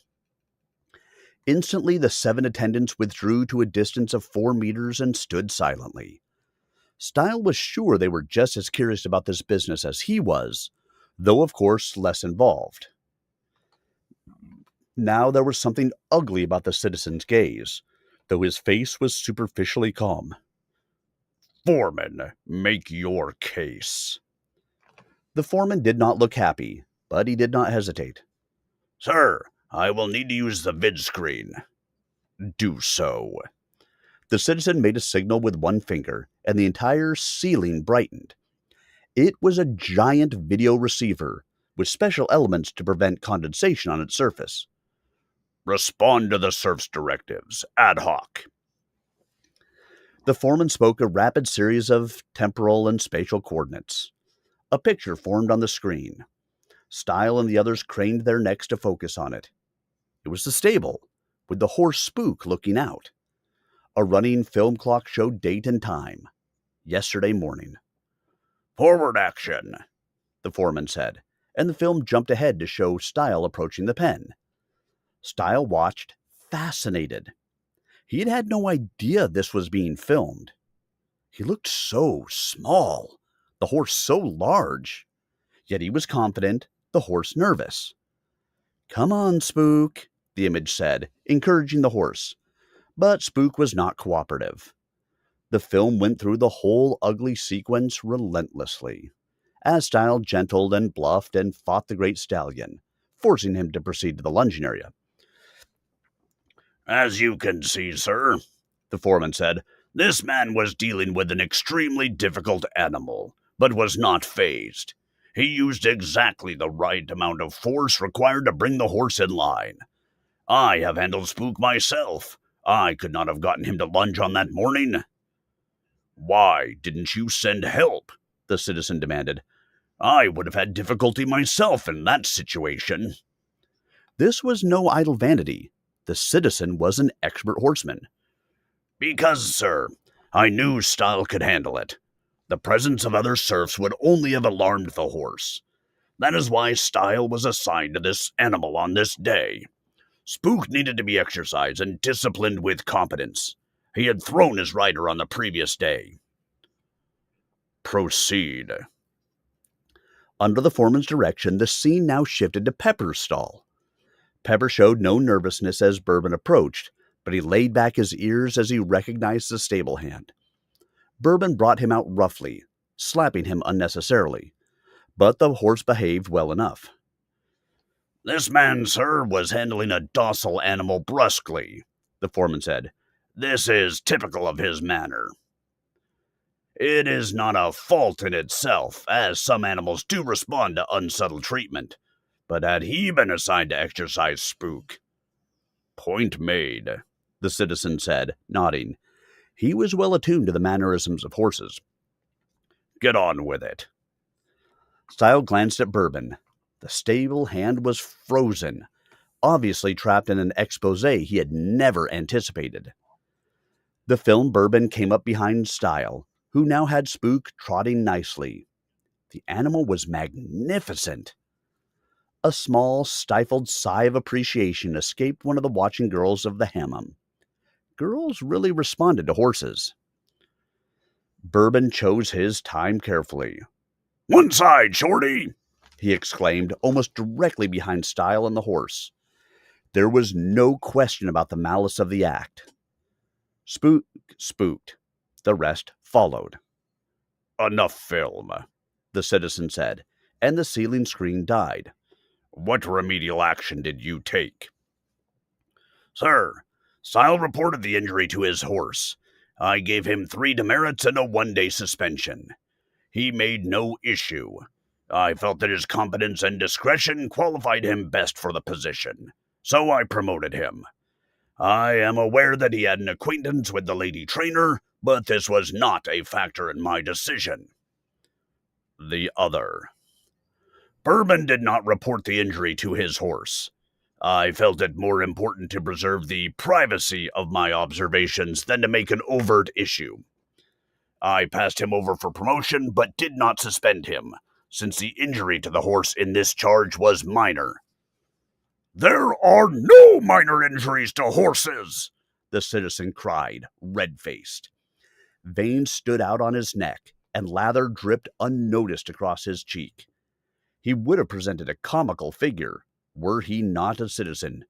Speaker 1: Instantly, the 7 attendants withdrew to a distance of 4 meters and stood silently. Stile was sure they were just as curious about this business as he was, though of course less involved. Now there was something ugly about the citizen's gaze, though his face was superficially calm.
Speaker 2: Foreman, make your case.
Speaker 1: The foreman did not look happy, but he did not hesitate.
Speaker 2: Sir, I will need to use the vid screen.
Speaker 1: Do so. The citizen made a signal with one finger, and the entire ceiling brightened. It was a giant video receiver, with special elements to prevent condensation on its surface.
Speaker 2: Respond to the surf's directives, ad hoc.
Speaker 1: The foreman spoke a rapid series of temporal and spatial coordinates. A picture formed on the screen. Stile and the others craned their necks to focus on it. It was the stable, with the horse Spook looking out. A running film clock showed date and time. Yesterday morning.
Speaker 2: Forward action,
Speaker 1: the foreman said, and the film jumped ahead to show Stile approaching the pen. Stile watched, fascinated. He had no idea this was being filmed. He looked so small, the horse so large. Yet he was confident, the horse nervous. Come on, Spook, the image said, encouraging the horse. But Spook was not cooperative. The film went through the whole ugly sequence relentlessly, as Stile gentled and bluffed and fought the great stallion, forcing him to proceed to the lunging area.
Speaker 2: As you can see, sir, the foreman said, this man was dealing with an extremely difficult animal, but was not fazed. He used exactly the right amount of force required to bring the horse in line. I have handled Spook myself. I could not have gotten him to lunge on that morning. Why didn't you send help? The citizen demanded. I would have had difficulty myself in that situation.
Speaker 1: This was no idle vanity. The citizen was an expert horseman.
Speaker 2: Because, sir, I knew Stile could handle it. The presence of other serfs would only have alarmed the horse. That is why Stile was assigned to this animal on this day. Spook needed to be exercised and disciplined with competence. He had thrown his rider on the previous day. Proceed.
Speaker 1: Under the foreman's direction, the scene now shifted to Pepper's stall. Pepper showed no nervousness as Bourbon approached, but he laid back his ears as he recognized the stable hand. Bourbon brought him out roughly, slapping him unnecessarily, but the horse behaved well enough.
Speaker 2: This man, sir, was handling a docile animal brusquely, the foreman said. This is typical of his manner. It is not a fault in itself, as some animals do respond to unsubtle treatment. But had he been assigned to exercise Spook? Point made, the citizen said, nodding.
Speaker 1: He was well attuned to the mannerisms of horses.
Speaker 2: Get on with it.
Speaker 1: Stile glanced at Bourbon. The stable hand was frozen, obviously trapped in an expose he had never anticipated. The film Bourbon came up behind Stile, who now had Spook trotting nicely. The animal was magnificent. A small, stifled sigh of appreciation escaped one of the watching girls of the hammam. Girls really responded to horses. Bourbon chose his time carefully.
Speaker 2: One side, Shorty!
Speaker 1: He exclaimed, almost directly behind Stile and the horse. There was no question about the malice of the act. Spook spooked. The rest followed.
Speaker 2: Enough film,
Speaker 1: the citizen said, and the ceiling screen died.
Speaker 2: What remedial action did you take? Sir, Stile reported the injury to his horse. I gave him 3 demerits and a 1-day suspension. He made no issue. I felt that his competence and discretion qualified him best for the position, so I promoted him. I am aware that he had an acquaintance with the lady trainer, but this was not a factor in my decision. The other. Bourbon did not report the injury to his horse. I felt it more important to preserve the privacy of my observations than to make an overt issue. I passed him over for promotion, but did not suspend him, since the injury to the horse in this charge was minor. There are no minor injuries to horses, the citizen cried, red-faced.
Speaker 1: Veins stood out on his neck, and lather dripped unnoticed across his cheek. He would have presented a comical figure, were he not a citizen.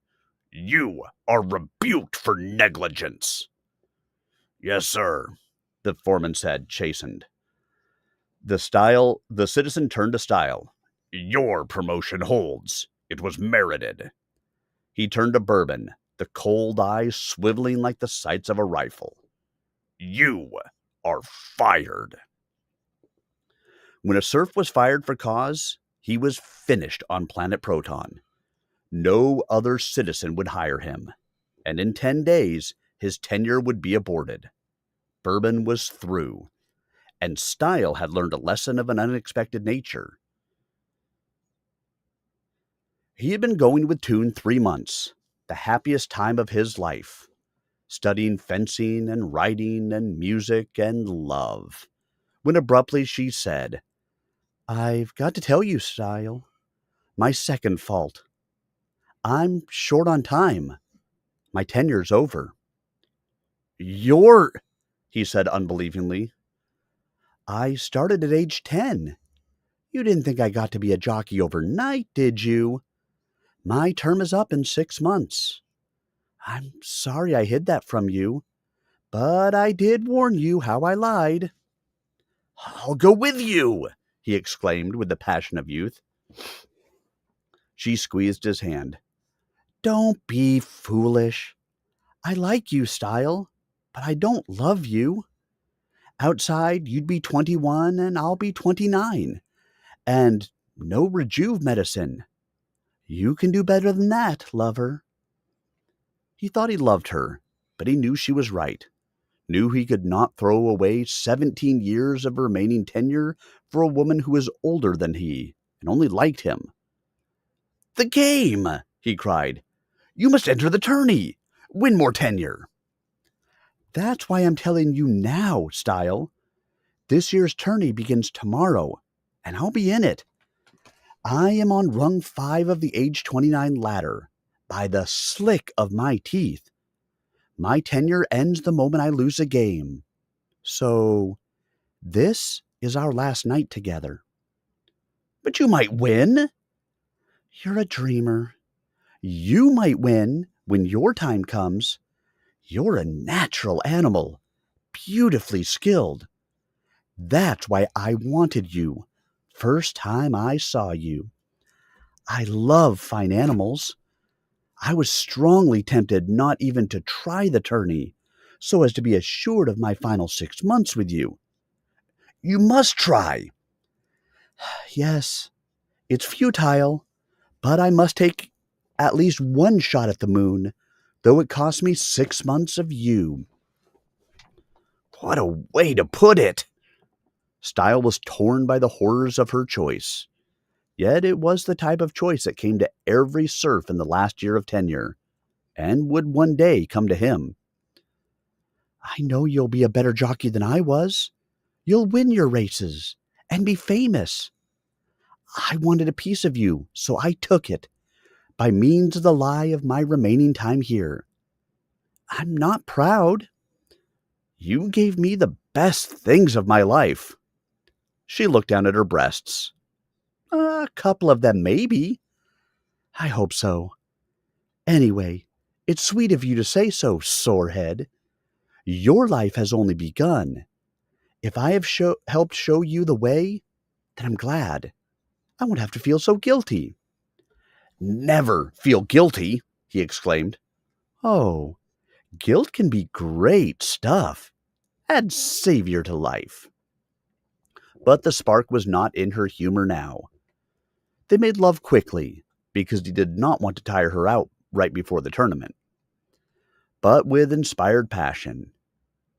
Speaker 2: You are rebuked for negligence. Yes, sir,
Speaker 1: the foreman said, chastened. The citizen turned to Stile.
Speaker 2: Your promotion holds. It was merited.
Speaker 1: He turned to Bourbon, the cold eyes swiveling like the sights of a rifle.
Speaker 2: You are fired.
Speaker 1: When a serf was fired for cause, he was finished on planet Proton. No other citizen would hire him, and in 10 days, his tenure would be aborted. Bourbon was through, and Stile had learned a lesson of an unexpected nature. He had been going with Toon 3 months, the happiest time of his life, studying fencing and writing and music and love, when abruptly she said, I've got to tell you, Stile, my second fault. I'm short on time. My tenure's over. He said unbelievingly. I started at age 10. You didn't think I got to be a jockey overnight, did you? My term is up in 6 months. I'm sorry I hid that from you, but I did warn you how I lied.
Speaker 2: I'll go with you,
Speaker 1: he exclaimed with the passion of youth. She squeezed his hand. Don't be foolish. I like you, Stile, but I don't love you. Outside, you'd be 21 and I'll be 29. And no rejuve medicine. You can do better than that, lover. He thought he loved her, but he knew she was right. Knew he could not throw away 17 years of remaining tenure for a woman who was older than he and only liked him. The game, he cried. You must enter the tourney. Win more tenure. That's why I'm telling you now, Stile. This year's tourney begins tomorrow, and I'll be in it. I am on rung 5 of the age 29 ladder, by the slick of my teeth. My tenure ends the moment I lose a game. So, this is our last night together. But you might win. You're a dreamer. You might win when your time comes. You're a natural animal, beautifully skilled. That's why I wanted you, first time I saw you. I love fine animals. I was strongly tempted not even to try the tourney, so as to be assured of my final 6 months with you. You must try. Yes, it's futile, but I must take at least one shot at the moon, though it cost me 6 months of you.
Speaker 2: What a way to put it!
Speaker 1: Stile was torn by the horrors of her choice. Yet it was the type of choice that came to every serf in the last year of tenure, and would one day come to him. I know you'll be a better jockey than I was. You'll win your races, and be famous. I wanted a piece of you, so I took it, by means of the lie of my remaining time here. I'm not proud. You gave me the best things of my life. She looked down at her breasts. A couple of them, maybe. I hope so. Anyway, it's sweet of you to say so, sorehead. Your life has only begun. If I have helped show you the way, then I'm glad. I won't have to feel so guilty. Never feel guilty, he exclaimed. Oh, guilt can be great stuff. Add savior to life. But the spark was not in her humor now. They made love quickly, because he did not want to tire her out right before the tournament. But with inspired passion,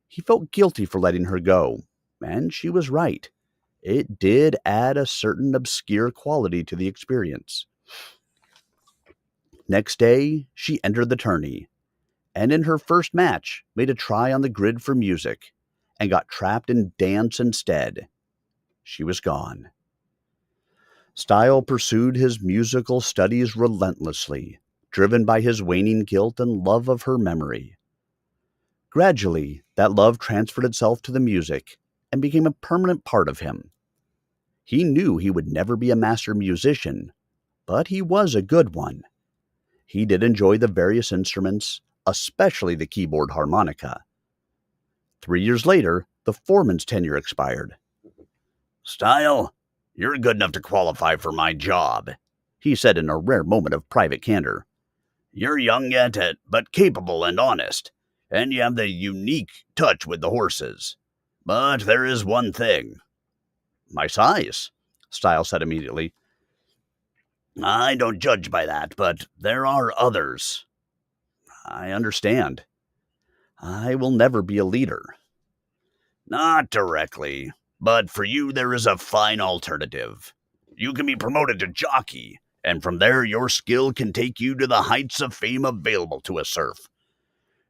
Speaker 1: he felt guilty for letting her go, and she was right. It did add a certain obscure quality to the experience. Next day, she entered the tourney, and in her first match, made a try on the grid for music, and got trapped in dance instead. She was gone. Stile pursued his musical studies relentlessly, driven by his waning guilt and love of her memory. Gradually, that love transferred itself to the music and became a permanent part of him. He knew he would never be a master musician, but he was a good one. He did enjoy the various instruments, especially the keyboard harmonica. 3 years later, the foreman's tenure expired.
Speaker 2: Stile, you're good enough to qualify for my job,
Speaker 1: He said in a rare moment of private candor.
Speaker 2: You're young yet, but capable and honest, and you have the unique touch with the horses. But there is one thing.
Speaker 1: My size, Stile said immediately.
Speaker 2: I don't judge by that, but there are others.
Speaker 1: I understand. I will never be a leader.
Speaker 2: Not directly, but for you there is a fine alternative. You can be promoted to jockey, and from there your skill can take you to the heights of fame available to a serf.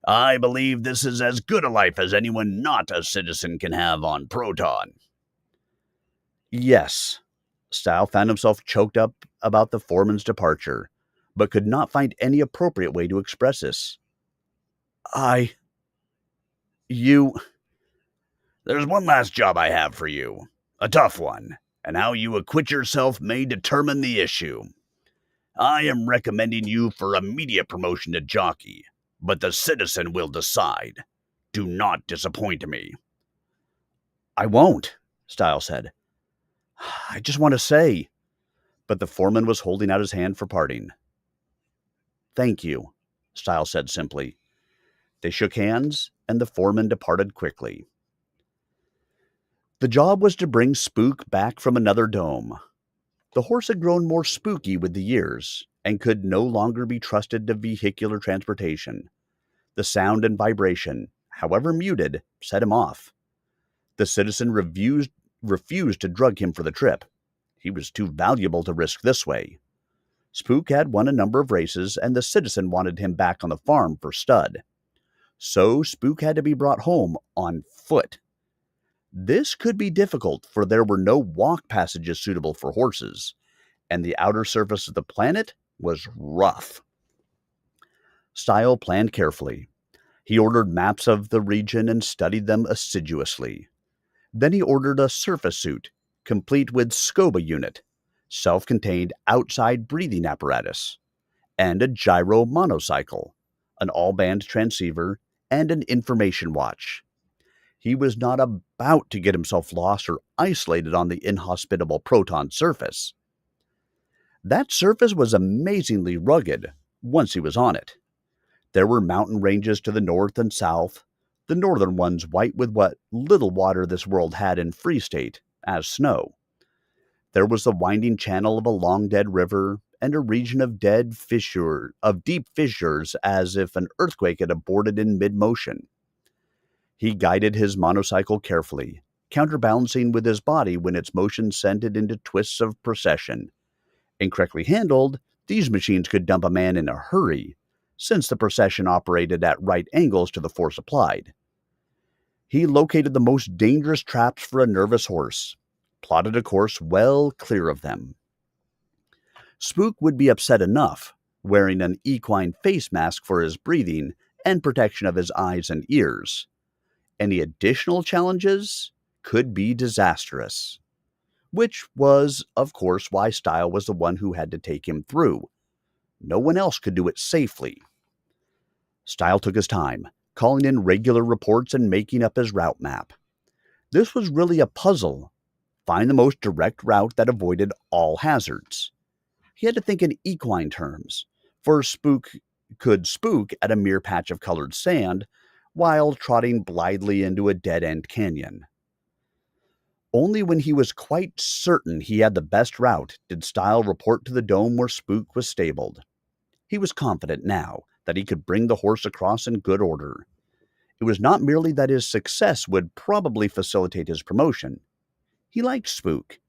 Speaker 2: I believe this is as good a life as anyone not a citizen can have on Proton.
Speaker 1: Yes. Stile found himself choked up about the foreman's departure, but could not find any appropriate way to express this. You.
Speaker 2: There's one last job I have for you. A tough one, and how you acquit yourself may determine the issue. I am recommending you for immediate promotion to jockey, but the citizen will decide. Do not disappoint me.
Speaker 1: I won't, Stile said. I just want to say. But the foreman was holding out his hand for parting. Thank you, Stile said simply. They shook hands, and the foreman departed quickly. The job was to bring Spook back from another dome. The horse had grown more spooky with the years, and could no longer be trusted to vehicular transportation. The sound and vibration, however muted, set him off. The citizen refused to drug him for the trip. He was too valuable to risk this way. Spook had won a number of races, and the citizen wanted him back on the farm for stud. So Spook had to be brought home on foot. This could be difficult, for there were no walk passages suitable for horses, and the outer surface of the planet was rough. Stile planned carefully. He ordered maps of the region and studied them assiduously. Then he ordered a surface suit, complete with SCOBA unit, self-contained outside breathing apparatus, and a gyro monocycle, an all-band transceiver, and an information watch. He was not about to get himself lost or isolated on the inhospitable Proton surface. That surface was amazingly rugged once he was on it. There were mountain ranges to the north and south, the northern ones white with what little water this world had in Free State, as snow. There was the winding channel of a long-dead river, and a region of deep fissures, as if an earthquake had aborted in mid-motion. He guided his monocycle carefully, counterbalancing with his body when its motion sent it into twists of procession. Incorrectly handled, these machines could dump a man in a hurry, since the procession operated at right angles to the force applied. He located the most dangerous traps for a nervous horse, plotted a course well clear of them. Spook would be upset enough, wearing an equine face mask for his breathing and protection of his eyes and ears. Any additional challenges could be disastrous, which was, of course, why Stile was the one who had to take him through. No one else could do it safely. Stile took his time, calling in regular reports and making up his route map. This was really a puzzle. Find the most direct route that avoided all hazards. He had to think in equine terms, for Spook could spook at a mere patch of colored sand while trotting blithely into a dead-end canyon. Only when he was quite certain he had the best route did Stile report to the dome where Spook was stabled. He was confident now that he could bring the horse across in good order. It was not merely that his success would probably facilitate his promotion. He liked Spook.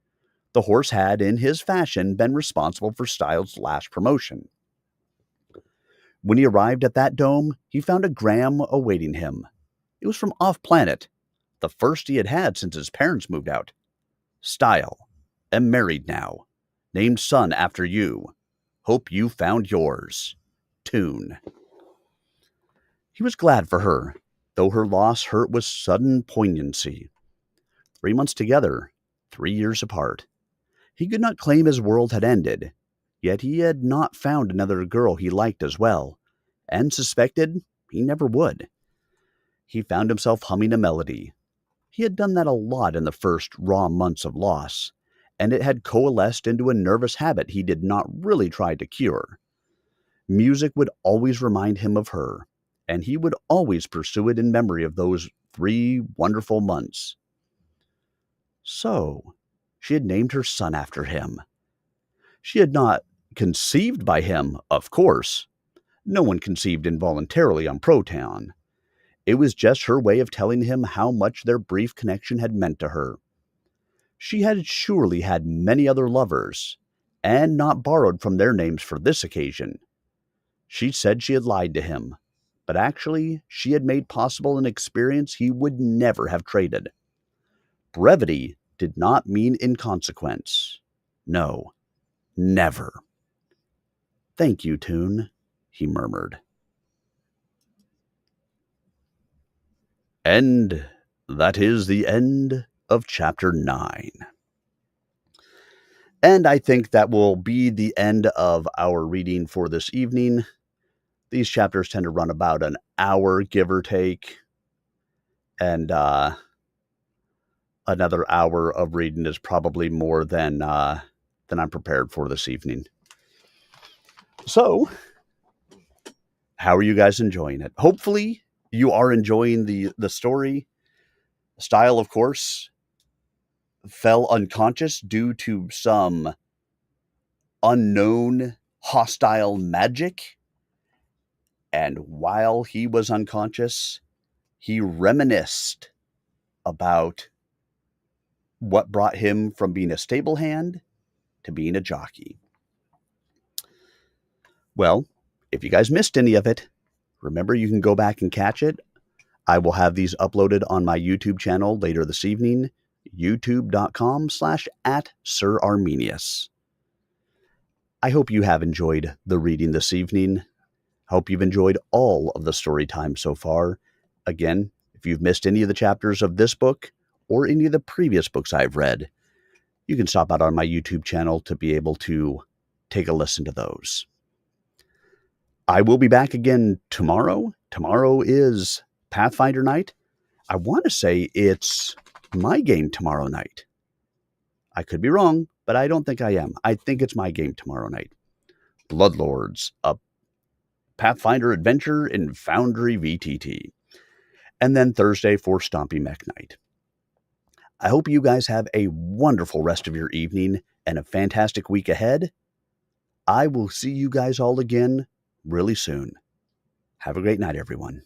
Speaker 1: The horse had, in his fashion, been responsible for Stile's last promotion. When he arrived at that dome, he found a gram awaiting him. It was from off-planet, the first he had had since his parents moved out. Stile. Am married now. Named son after you. Hope you found yours. Tune. He was glad for her, though her loss hurt with sudden poignancy. 3 months together, 3 years apart. He could not claim his world had ended, yet he had not found another girl he liked as well, and suspected he never would. He found himself humming a melody. He had done that a lot in the first raw months of loss, and it had coalesced into a nervous habit he did not really try to cure. Music would always remind him of her, and he would always pursue it in memory of those 3 wonderful months. So, she had named her son after him. She had not conceived by him, of course. No one conceived involuntarily on Proton. It was just her way of telling him how much their brief connection had meant to her. She had surely had many other lovers, and not borrowed from their names for this occasion. She said she had lied to him, but actually she had made possible an experience he would never have traded. Brevity did not mean inconsequence. No, never. Thank you, Tune, he murmured. And that is the end of Chapter 9. And I think that will be the end of our reading for this evening. These chapters tend to run about an hour, give or take. And another hour of reading is probably more than I'm prepared for this evening. So, how are you guys enjoying it? Hopefully, you are enjoying the story. Stile, of course, fell unconscious due to some unknown hostile magic. And while he was unconscious, he reminisced about what brought him from being a stable hand to being a jockey. Well, if you guys missed any of it, remember you can go back and catch it. I will have these uploaded on my YouTube channel later this evening, youtube.com/@SirArminius. I hope you have enjoyed the reading this evening. Hope you've enjoyed all of the story time so far. Again, if you've missed any of the chapters of this book or any of the previous books I've read, you can stop out on my YouTube channel to be able to take a listen to those. I will be back again tomorrow. Tomorrow is Pathfinder night. I want to say it's my game tomorrow night. I could be wrong, but I don't think I am. I think it's my game tomorrow night. Bloodlords, a Pathfinder adventure in Foundry VTT. And then Thursday for Stompy Mech Night. I hope you guys have a wonderful rest of your evening and a fantastic week ahead. I will see you guys all again really soon. Have a great night, everyone.